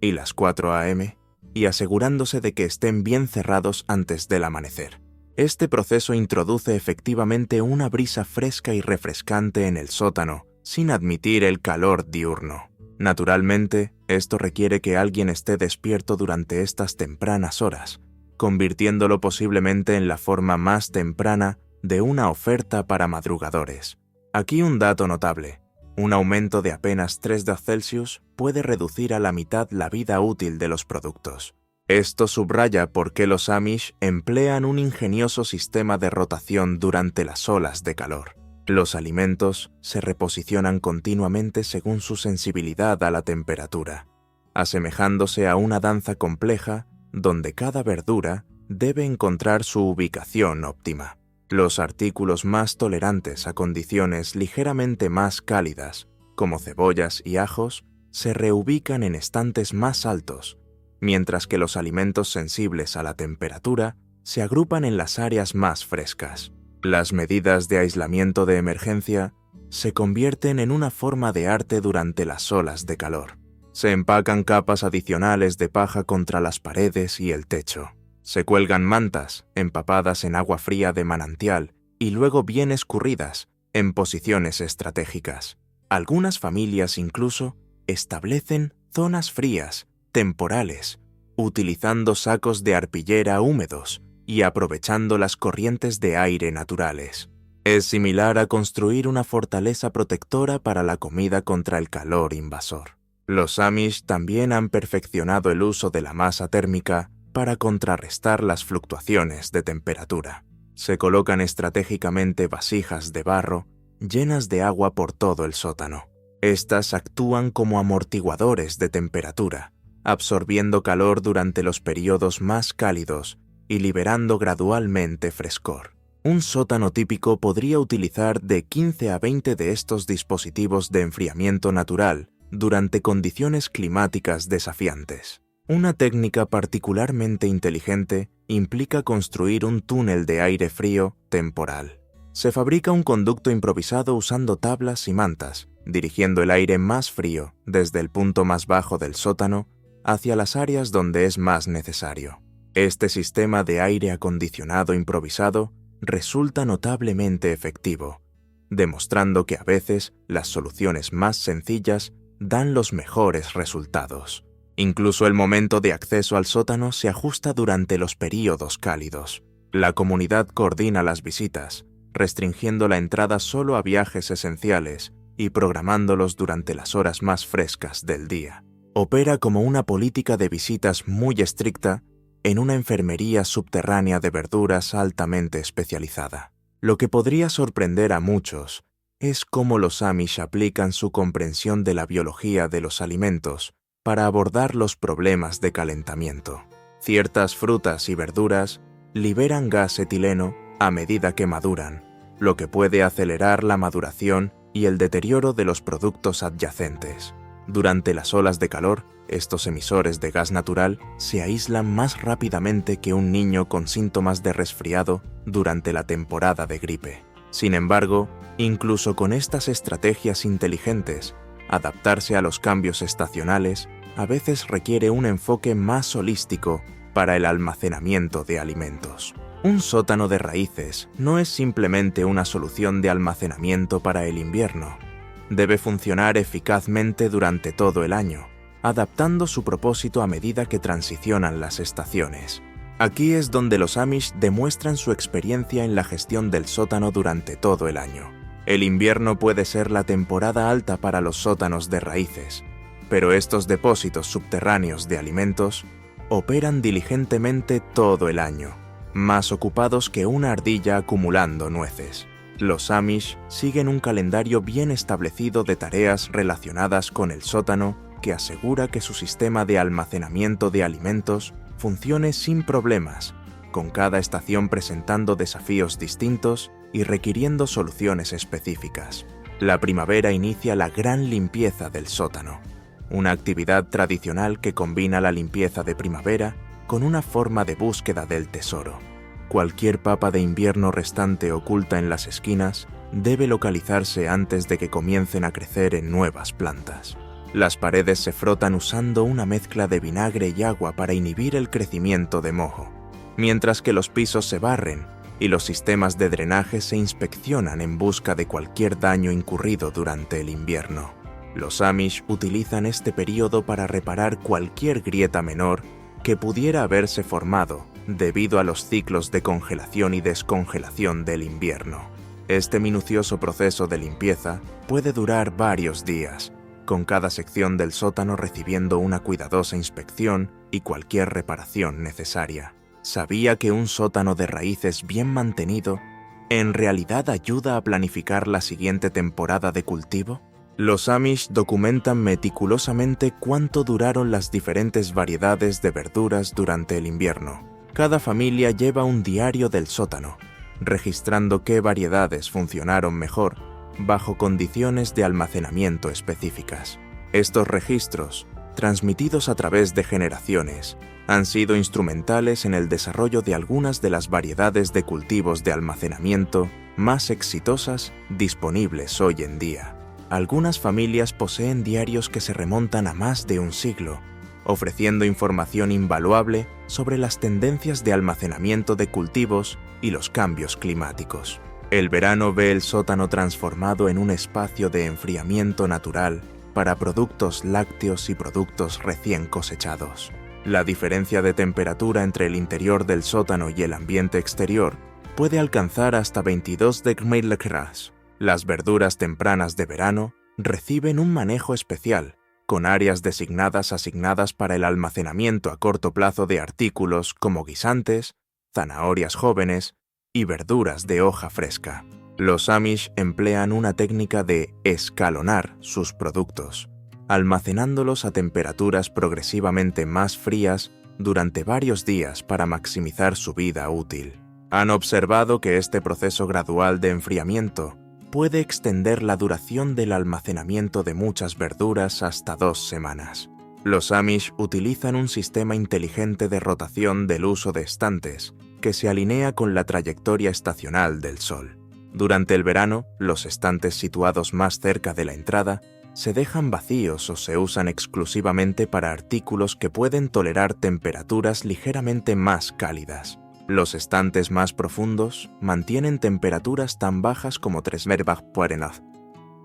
y las 4 a.m., y asegurándose de que estén bien cerrados antes del amanecer. Este proceso introduce efectivamente una brisa fresca y refrescante en el sótano, sin admitir el calor diurno. Naturalmente, esto requiere que alguien esté despierto durante estas tempranas horas, convirtiéndolo posiblemente en la forma más temprana de una oferta para madrugadores. Aquí un dato notable. Un aumento de apenas 3 grados Celsius puede reducir a la mitad la vida útil de los productos. Esto subraya por qué los Amish emplean un ingenioso sistema de rotación durante las olas de calor. Los alimentos se reposicionan continuamente según su sensibilidad a la temperatura, asemejándose a una danza compleja donde cada verdura debe encontrar su ubicación óptima. Los artículos más tolerantes a condiciones ligeramente más cálidas como cebollas y ajos, se reubican en estantes más altos, mientras que los alimentos sensibles a la temperatura se agrupan en las áreas más frescas. Las medidas de aislamiento de emergencia se convierten en una forma de arte durante las olas de calor. Se empacan capas adicionales de paja contra las paredes y el techo. Se cuelgan mantas empapadas en agua fría de manantial y luego bien escurridas en posiciones estratégicas. Algunas familias incluso establecen zonas frías, temporales, utilizando sacos de arpillera húmedos y aprovechando las corrientes de aire naturales. Es similar a construir una fortaleza protectora para la comida contra el calor invasor. Los Amish también han perfeccionado el uso de la masa térmica para contrarrestar las fluctuaciones de temperatura. Se colocan estratégicamente vasijas de barro llenas de agua por todo el sótano. Estas actúan como amortiguadores de temperatura, absorbiendo calor durante los periodos más cálidos y liberando gradualmente frescor. Un sótano típico podría utilizar de 15 a 20 de estos dispositivos de enfriamiento natural durante condiciones climáticas desafiantes. Una técnica particularmente inteligente implica construir un túnel de aire frío temporal. Se fabrica un conducto improvisado usando tablas y mantas, dirigiendo el aire más frío desde el punto más bajo del sótano hacia las áreas donde es más necesario. Este sistema de aire acondicionado improvisado resulta notablemente efectivo, demostrando que a veces las soluciones más sencillas dan los mejores resultados. Incluso el momento de acceso al sótano se ajusta durante los períodos cálidos. La comunidad coordina las visitas, restringiendo la entrada solo a viajes esenciales y programándolos durante las horas más frescas del día. Opera como una política de visitas muy estricta en una enfermería subterránea de verduras altamente especializada. Lo que podría sorprender a muchos es cómo los Amish aplican su comprensión de la biología de los alimentos para abordar los problemas de calentamiento. Ciertas frutas y verduras liberan gas etileno a medida que maduran, lo que puede acelerar la maduración y el deterioro de los productos adyacentes. Durante las olas de calor, estos emisores de gas natural se aíslan más rápidamente que un niño con síntomas de resfriado durante la temporada de gripe. Sin embargo, incluso con estas estrategias inteligentes, adaptarse a los cambios estacionales a veces requiere un enfoque más holístico para el almacenamiento de alimentos. Un sótano de raíces no es simplemente una solución de almacenamiento para el invierno. Debe funcionar eficazmente durante todo el año, adaptando su propósito a medida que transicionan las estaciones. Aquí es donde los Amish demuestran su experiencia en la gestión del sótano durante todo el año. El invierno puede ser la temporada alta para los sótanos de raíces, pero estos depósitos subterráneos de alimentos operan diligentemente todo el año, más ocupados que una ardilla acumulando nueces. Los Amish siguen un calendario bien establecido de tareas relacionadas con el sótano que asegura que su sistema de almacenamiento de alimentos funcione sin problemas, con cada estación presentando desafíos distintos y requiriendo soluciones específicas. La primavera inicia la gran limpieza del sótano, una actividad tradicional que combina la limpieza de primavera con una forma de búsqueda del tesoro. Cualquier papa de invierno restante oculta en las esquinas debe localizarse antes de que comiencen a crecer en nuevas plantas. Las paredes se frotan usando una mezcla de vinagre y agua para inhibir el crecimiento de moho, mientras que los pisos se barren y los sistemas de drenaje se inspeccionan en busca de cualquier daño incurrido durante el invierno. Los Amish utilizan este período para reparar cualquier grieta menor que pudiera haberse formado debido a los ciclos de congelación y descongelación del invierno. Este minucioso proceso de limpieza puede durar varios días, con cada sección del sótano recibiendo una cuidadosa inspección y cualquier reparación necesaria. ¿Sabía que un sótano de raíces bien mantenido en realidad ayuda a planificar la siguiente temporada de cultivo? Los Amish documentan meticulosamente cuánto duraron las diferentes variedades de verduras durante el invierno. Cada familia lleva un diario del sótano, registrando qué variedades funcionaron mejor bajo condiciones de almacenamiento específicas. Estos registros, transmitidos a través de generaciones, han sido instrumentales en el desarrollo de algunas de las variedades de cultivos de almacenamiento más exitosas disponibles hoy en día. Algunas familias poseen diarios que se remontan a más de un siglo, ofreciendo información invaluable sobre las tendencias de almacenamiento de cultivos y los cambios climáticos. El verano ve el sótano transformado en un espacio de enfriamiento natural para productos lácteos y productos recién cosechados. La diferencia de temperatura entre el interior del sótano y el ambiente exterior puede alcanzar hasta 22 °C. Las verduras tempranas de verano reciben un manejo especial, con áreas asignadas para el almacenamiento a corto plazo de artículos como guisantes, zanahorias jóvenes y verduras de hoja fresca. Los Amish emplean una técnica de escalonar sus productos, almacenándolos a temperaturas progresivamente más frías durante varios días para maximizar su vida útil. Han observado que este proceso gradual de enfriamiento puede extender la duración del almacenamiento de muchas verduras hasta 2 semanas. Los Amish utilizan un sistema inteligente de rotación del uso de estantes que se alinea con la trayectoria estacional del sol. Durante el verano, los estantes situados más cerca de la entrada se dejan vacíos o se usan exclusivamente para artículos que pueden tolerar temperaturas ligeramente más cálidas. Los estantes más profundos mantienen temperaturas tan bajas como 3°C,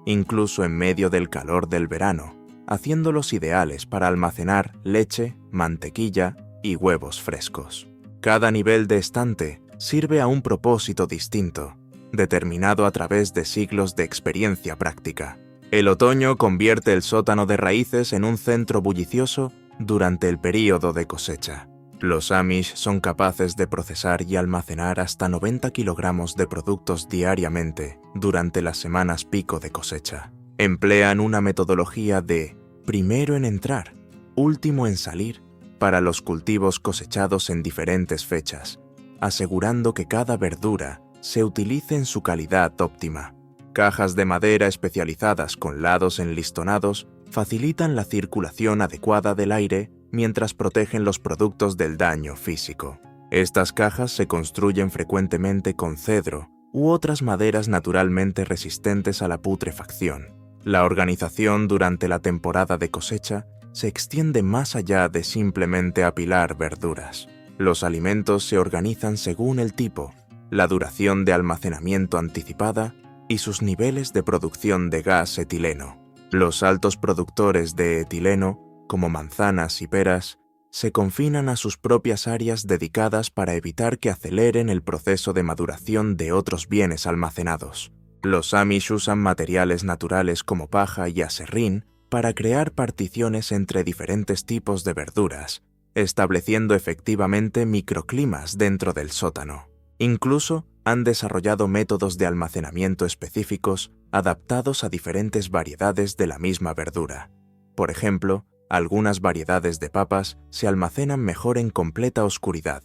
incluso en medio del calor del verano, haciéndolos ideales para almacenar leche, mantequilla y huevos frescos. Cada nivel de estante sirve a un propósito distinto, determinado a través de siglos de experiencia práctica. El otoño convierte el sótano de raíces en un centro bullicioso durante el período de cosecha. Los Amish son capaces de procesar y almacenar hasta 90 kilogramos de productos diariamente durante las semanas pico de cosecha. Emplean una metodología de primero en entrar, último en salir para los cultivos cosechados en diferentes fechas, asegurando que cada verdura se utilice en su calidad óptima. Cajas de madera especializadas con lados enlistonados facilitan la circulación adecuada del aire mientras protegen los productos del daño físico. Estas cajas se construyen frecuentemente con cedro u otras maderas naturalmente resistentes a la putrefacción. La organización durante la temporada de cosecha se extiende más allá de simplemente apilar verduras. Los alimentos se organizan según el tipo, la duración de almacenamiento anticipada y sus niveles de producción de gas etileno. Los altos productores de etileno, como manzanas y peras, se confinan a sus propias áreas dedicadas para evitar que aceleren el proceso de maduración de otros bienes almacenados. Los Amish usan materiales naturales como paja y aserrín para crear particiones entre diferentes tipos de verduras, estableciendo efectivamente microclimas dentro del sótano. Incluso han desarrollado métodos de almacenamiento específicos adaptados a diferentes variedades de la misma verdura. Por ejemplo, algunas variedades de papas se almacenan mejor en completa oscuridad,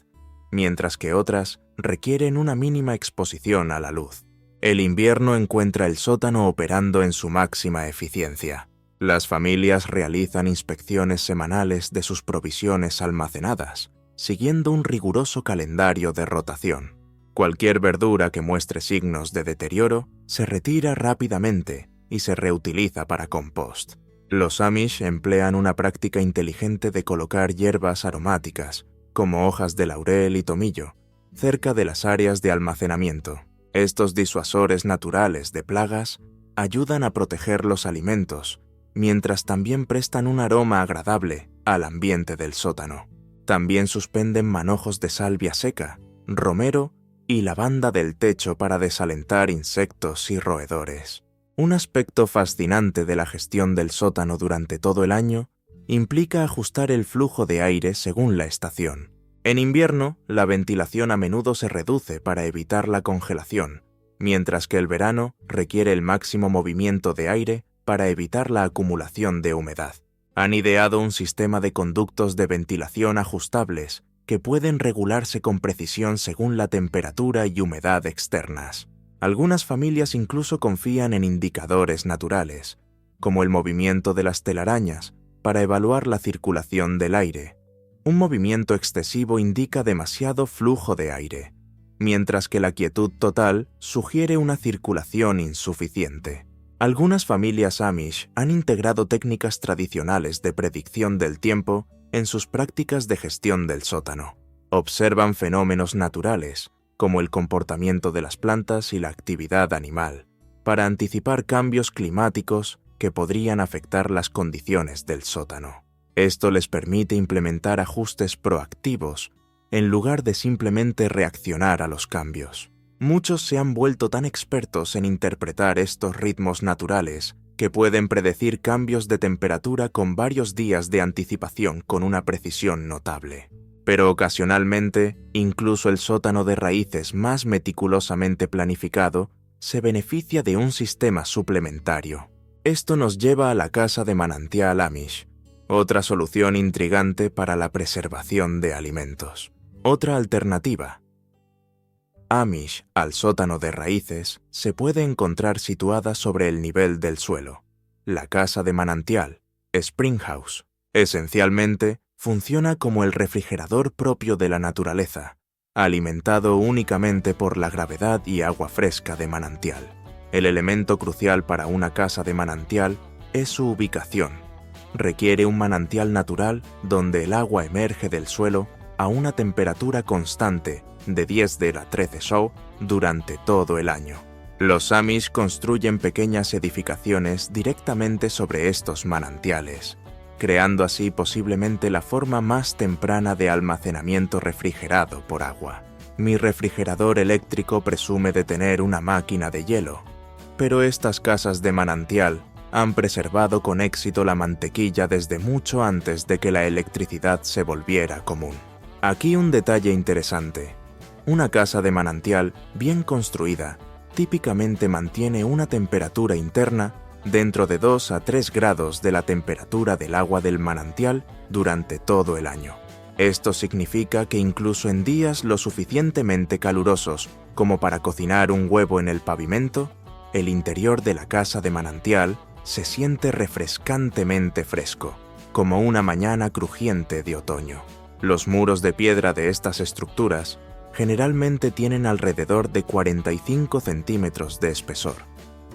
mientras que otras requieren una mínima exposición a la luz. El invierno encuentra el sótano operando en su máxima eficiencia. Las familias realizan inspecciones semanales de sus provisiones almacenadas, siguiendo un riguroso calendario de rotación. Cualquier verdura que muestre signos de deterioro se retira rápidamente y se reutiliza para compost. Los Amish emplean una práctica inteligente de colocar hierbas aromáticas, como hojas de laurel y tomillo, cerca de las áreas de almacenamiento. Estos disuasores naturales de plagas ayudan a proteger los alimentos, mientras también prestan un aroma agradable al ambiente del sótano. También suspenden manojos de salvia seca, romero y lavanda del techo para desalentar insectos y roedores. Un aspecto fascinante de la gestión del sótano durante todo el año implica ajustar el flujo de aire según la estación. En invierno, la ventilación a menudo se reduce para evitar la congelación, mientras que el verano requiere el máximo movimiento de aire para evitar la acumulación de humedad. Han ideado un sistema de conductos de ventilación ajustables que pueden regularse con precisión según la temperatura y humedad externas. Algunas familias incluso confían en indicadores naturales, como el movimiento de las telarañas, para evaluar la circulación del aire. Un movimiento excesivo indica demasiado flujo de aire, mientras que la quietud total sugiere una circulación insuficiente. Algunas familias Amish han integrado técnicas tradicionales de predicción del tiempo en sus prácticas de gestión del sótano. Observan fenómenos naturales, como el comportamiento de las plantas y la actividad animal, para anticipar cambios climáticos que podrían afectar las condiciones del sótano. Esto les permite implementar ajustes proactivos en lugar de simplemente reaccionar a los cambios. Muchos se han vuelto tan expertos en interpretar estos ritmos naturales que pueden predecir cambios de temperatura con varios días de anticipación con una precisión notable. Pero ocasionalmente, incluso el sótano de raíces más meticulosamente planificado se beneficia de un sistema suplementario. Esto nos lleva a la casa de manantial Amish, otra solución intrigante para la preservación de alimentos. Otra alternativa Amish al sótano de raíces se puede encontrar situada sobre el nivel del suelo. La casa de manantial, Springhouse, esencialmente funciona como el refrigerador propio de la naturaleza, alimentado únicamente por la gravedad y agua fresca de manantial. El elemento crucial para una casa de manantial es su ubicación. Requiere un manantial natural donde el agua emerge del suelo a una temperatura constante de 10 a 13 Shaw durante todo el año. Los Amish construyen pequeñas edificaciones directamente sobre estos manantiales, creando así posiblemente la forma más temprana de almacenamiento refrigerado por agua. Mi refrigerador eléctrico presume de tener una máquina de hielo, pero estas casas de manantial han preservado con éxito la mantequilla desde mucho antes de que la electricidad se volviera común. Aquí un detalle interesante. Una casa de manantial bien construida típicamente mantiene una temperatura interna dentro de 2 a 3 grados de la temperatura del agua del manantial durante todo el año. Esto significa que incluso en días lo suficientemente calurosos como para cocinar un huevo en el pavimento, el interior de la casa de manantial se siente refrescantemente fresco, como una mañana crujiente de otoño. Los muros de piedra de estas estructuras generalmente tienen alrededor de 45 centímetros de espesor,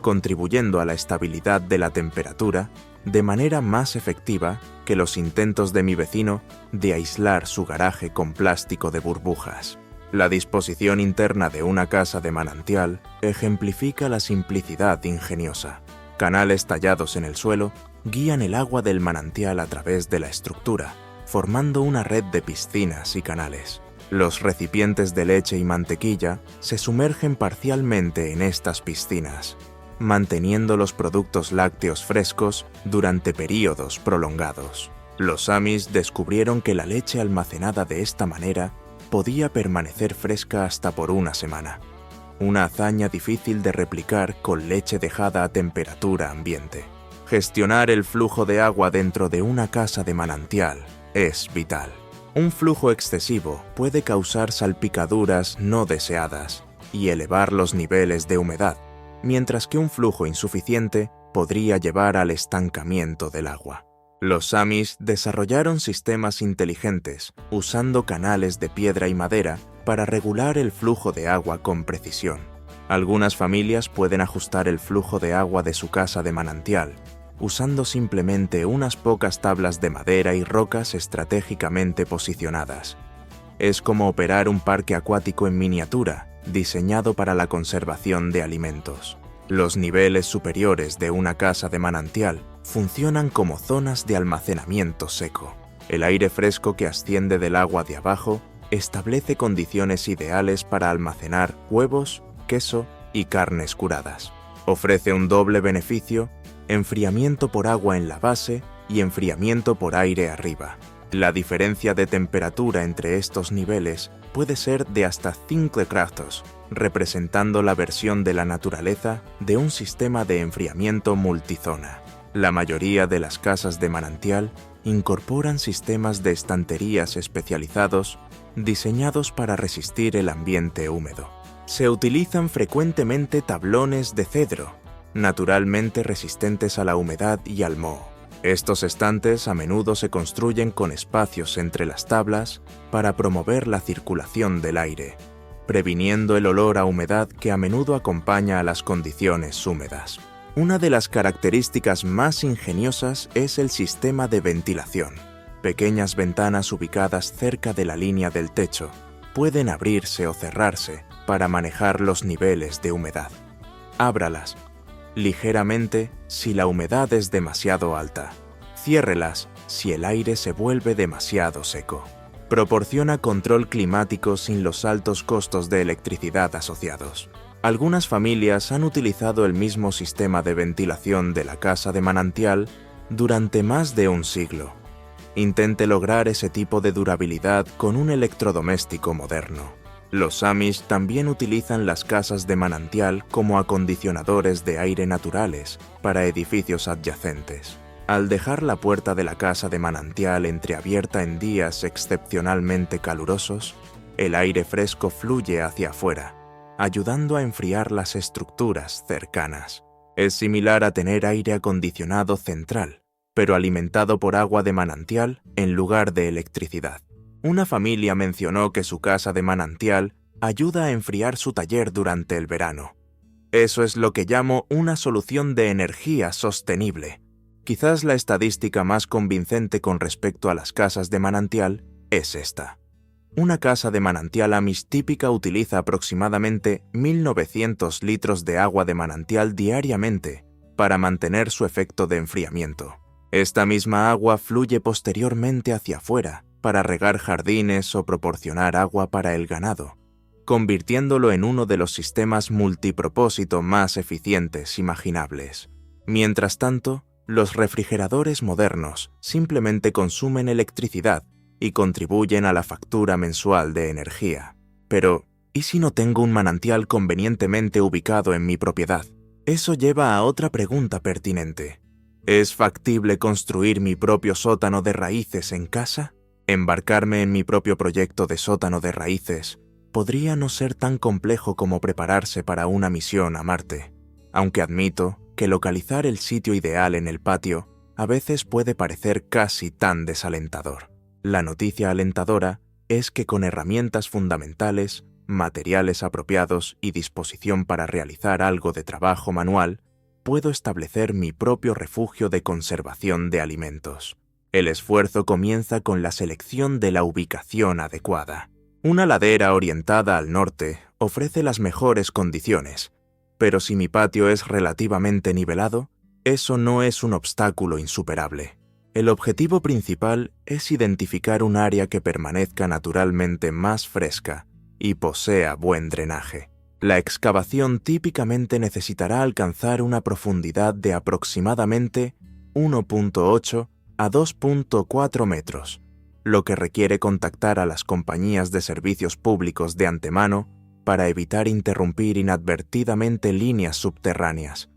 contribuyendo a la estabilidad de la temperatura de manera más efectiva que los intentos de mi vecino de aislar su garaje con plástico de burbujas. La disposición interna de una casa de manantial ejemplifica la simplicidad ingeniosa. Canales tallados en el suelo guían el agua del manantial a través de la estructura, formando una red de piscinas y canales. Los recipientes de leche y mantequilla se sumergen parcialmente en estas piscinas, manteniendo los productos lácteos frescos durante períodos prolongados. Los Amish descubrieron que la leche almacenada de esta manera podía permanecer fresca hasta por una semana, una hazaña difícil de replicar con leche dejada a temperatura ambiente. Gestionar el flujo de agua dentro de una casa de manantial es vital. Un flujo excesivo puede causar salpicaduras no deseadas y elevar los niveles de humedad, mientras que un flujo insuficiente podría llevar al estancamiento del agua. Los Amish desarrollaron sistemas inteligentes usando canales de piedra y madera para regular el flujo de agua con precisión. Algunas familias pueden ajustar el flujo de agua de su casa de manantial usando simplemente unas pocas tablas de madera y rocas estratégicamente posicionadas. Es como operar un parque acuático en miniatura, diseñado para la conservación de alimentos. Los niveles superiores de una casa de manantial funcionan como zonas de almacenamiento seco. El aire fresco que asciende del agua de abajo establece condiciones ideales para almacenar huevos, queso y carnes curadas. Ofrece un doble beneficio: enfriamiento por agua en la base y enfriamiento por aire arriba. La diferencia de temperatura entre estos niveles puede ser de hasta 5 grados, representando la versión de la naturaleza de un sistema de enfriamiento multizona. La mayoría de las casas de manantial incorporan sistemas de estanterías especializados diseñados para resistir el ambiente húmedo. Se utilizan frecuentemente tablones de cedro, naturalmente resistentes a la humedad y al moho. Estos estantes a menudo se construyen con espacios entre las tablas para promover la circulación del aire, previniendo el olor a humedad que a menudo acompaña a las condiciones húmedas. Una de las características más ingeniosas es el sistema de ventilación. Pequeñas ventanas ubicadas cerca de la línea del techo pueden abrirse o cerrarse para manejar los niveles de humedad. Ábralas ligeramente si la humedad es demasiado alta. Ciérrelas si el aire se vuelve demasiado seco. Proporciona control climático sin los altos costos de electricidad asociados. Algunas familias han utilizado el mismo sistema de ventilación de la casa de manantial durante más de un siglo. Intente lograr ese tipo de durabilidad con un electrodoméstico moderno. Los Amish también utilizan las casas de manantial como acondicionadores de aire naturales para edificios adyacentes. Al dejar la puerta de la casa de manantial entreabierta en días excepcionalmente calurosos, el aire fresco fluye hacia afuera, ayudando a enfriar las estructuras cercanas. Es similar a tener aire acondicionado central, pero alimentado por agua de manantial en lugar de electricidad. Una familia mencionó que su casa de manantial ayuda a enfriar su taller durante el verano. Eso es lo que llamo una solución de energía sostenible. Quizás la estadística más convincente con respecto a las casas de manantial es esta. Una casa de manantial Amish típica utiliza aproximadamente 1.900 litros de agua de manantial diariamente para mantener su efecto de enfriamiento. Esta misma agua fluye posteriormente hacia afuera para regar jardines o proporcionar agua para el ganado, convirtiéndolo en uno de los sistemas multipropósito más eficientes imaginables. Mientras tanto, los refrigeradores modernos simplemente consumen electricidad y contribuyen a la factura mensual de energía. Pero, ¿y si no tengo un manantial convenientemente ubicado en mi propiedad? Eso lleva a otra pregunta pertinente. ¿Es factible construir mi propio sótano de raíces en casa? Embarcarme en mi propio proyecto de sótano de raíces podría no ser tan complejo como prepararse para una misión a Marte, aunque admito que localizar el sitio ideal en el patio a veces puede parecer casi tan desalentador. La noticia alentadora es que con herramientas fundamentales, materiales apropiados y disposición para realizar algo de trabajo manual, puedo establecer mi propio refugio de conservación de alimentos. El esfuerzo comienza con la selección de la ubicación adecuada. Una ladera orientada al norte ofrece las mejores condiciones, pero si mi patio es relativamente nivelado, eso no es un obstáculo insuperable. El objetivo principal es identificar un área que permanezca naturalmente más fresca y posea buen drenaje. La excavación típicamente necesitará alcanzar una profundidad de aproximadamente 1.8 a 2.4 metros, lo que requiere contactar a las compañías de servicios públicos de antemano para evitar interrumpir inadvertidamente líneas subterráneas.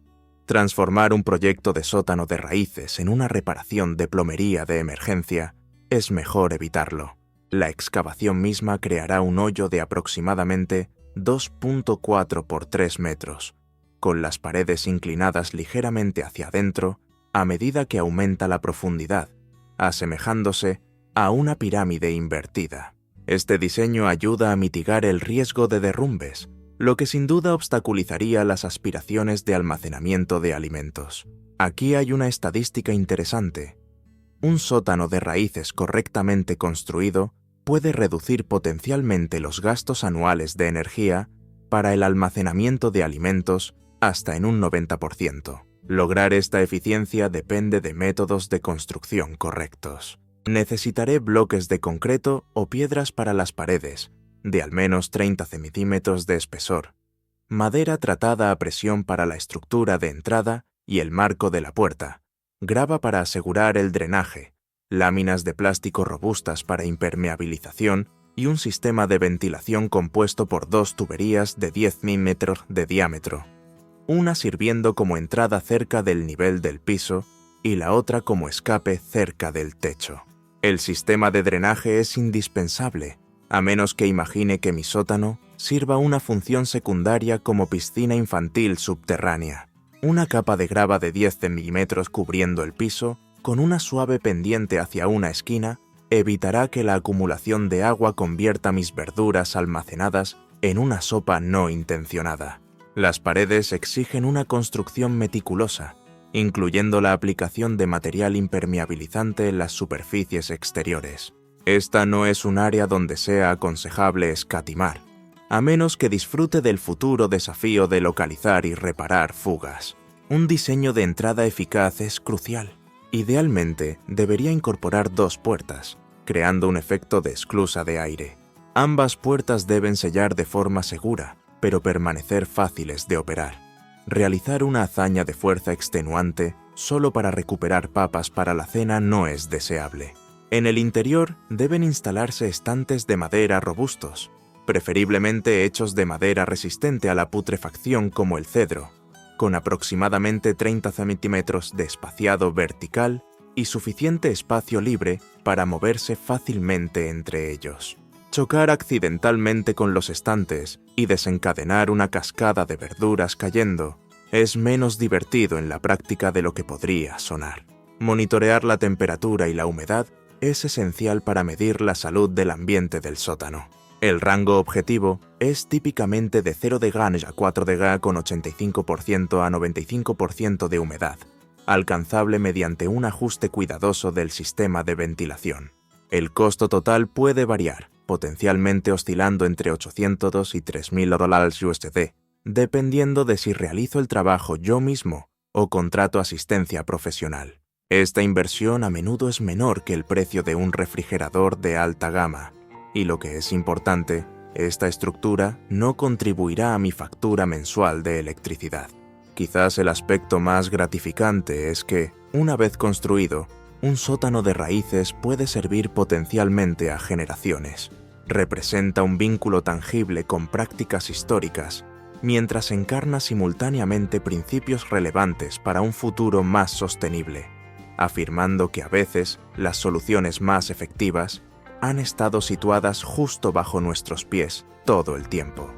Transformar un proyecto de sótano de raíces en una reparación de plomería de emergencia es mejor evitarlo. La excavación misma creará un hoyo de aproximadamente 2.4 por 3 metros, con las paredes inclinadas ligeramente hacia adentro a medida que aumenta la profundidad, asemejándose a una pirámide invertida. Este diseño ayuda a mitigar el riesgo de derrumbes, lo que sin duda obstaculizaría las aspiraciones de almacenamiento de alimentos. Aquí hay una estadística interesante. Un sótano de raíces correctamente construido puede reducir potencialmente los gastos anuales de energía para el almacenamiento de alimentos hasta en un 90%. Lograr esta eficiencia depende de métodos de construcción correctos. Necesitaré bloques de concreto o piedras para las paredes, de al menos 30 centímetros de espesor, madera tratada a presión para la estructura de entrada y el marco de la puerta, grava para asegurar el drenaje, láminas de plástico robustas para impermeabilización y un sistema de ventilación compuesto por 2 tuberías de 10 milímetros de diámetro, una sirviendo como entrada cerca del nivel del piso y la otra como escape cerca del techo. El sistema de drenaje es indispensable, a menos que imagine que mi sótano sirva una función secundaria como piscina infantil subterránea. Una capa de grava de 10 centímetros cubriendo el piso, con una suave pendiente hacia una esquina, evitará que la acumulación de agua convierta mis verduras almacenadas en una sopa no intencionada. Las paredes exigen una construcción meticulosa, incluyendo la aplicación de material impermeabilizante en las superficies exteriores. Esta no es un área donde sea aconsejable escatimar, a menos que disfrute del futuro desafío de localizar y reparar fugas. Un diseño de entrada eficaz es crucial. Idealmente, debería incorporar 2 puertas, creando un efecto de esclusa de aire. Ambas puertas deben sellar de forma segura, pero permanecer fáciles de operar. Realizar una hazaña de fuerza extenuante solo para recuperar papas para la cena no es deseable. En el interior deben instalarse estantes de madera robustos, preferiblemente hechos de madera resistente a la putrefacción como el cedro, con aproximadamente 30 centímetros de espaciado vertical y suficiente espacio libre para moverse fácilmente entre ellos. Chocar accidentalmente con los estantes y desencadenar una cascada de verduras cayendo es menos divertido en la práctica de lo que podría sonar. Monitorear la temperatura y la humedad es esencial para medir la salud del ambiente del sótano. El rango objetivo es típicamente de 0 degrees a 4 degrees con 85% a 95% de humedad, alcanzable mediante un ajuste cuidadoso del sistema de ventilación. El costo total puede variar, potencialmente oscilando entre $800 y $3,000 USD, dependiendo de si realizo el trabajo yo mismo o contrato asistencia profesional. Esta inversión a menudo es menor que el precio de un refrigerador de alta gama, y lo que es importante, esta estructura no contribuirá a mi factura mensual de electricidad. Quizás el aspecto más gratificante es que, una vez construido, un sótano de raíces puede servir potencialmente a generaciones. Representa un vínculo tangible con prácticas históricas, mientras encarna simultáneamente principios relevantes para un futuro más sostenible, afirmando que a veces las soluciones más efectivas han estado situadas justo bajo nuestros pies todo el tiempo.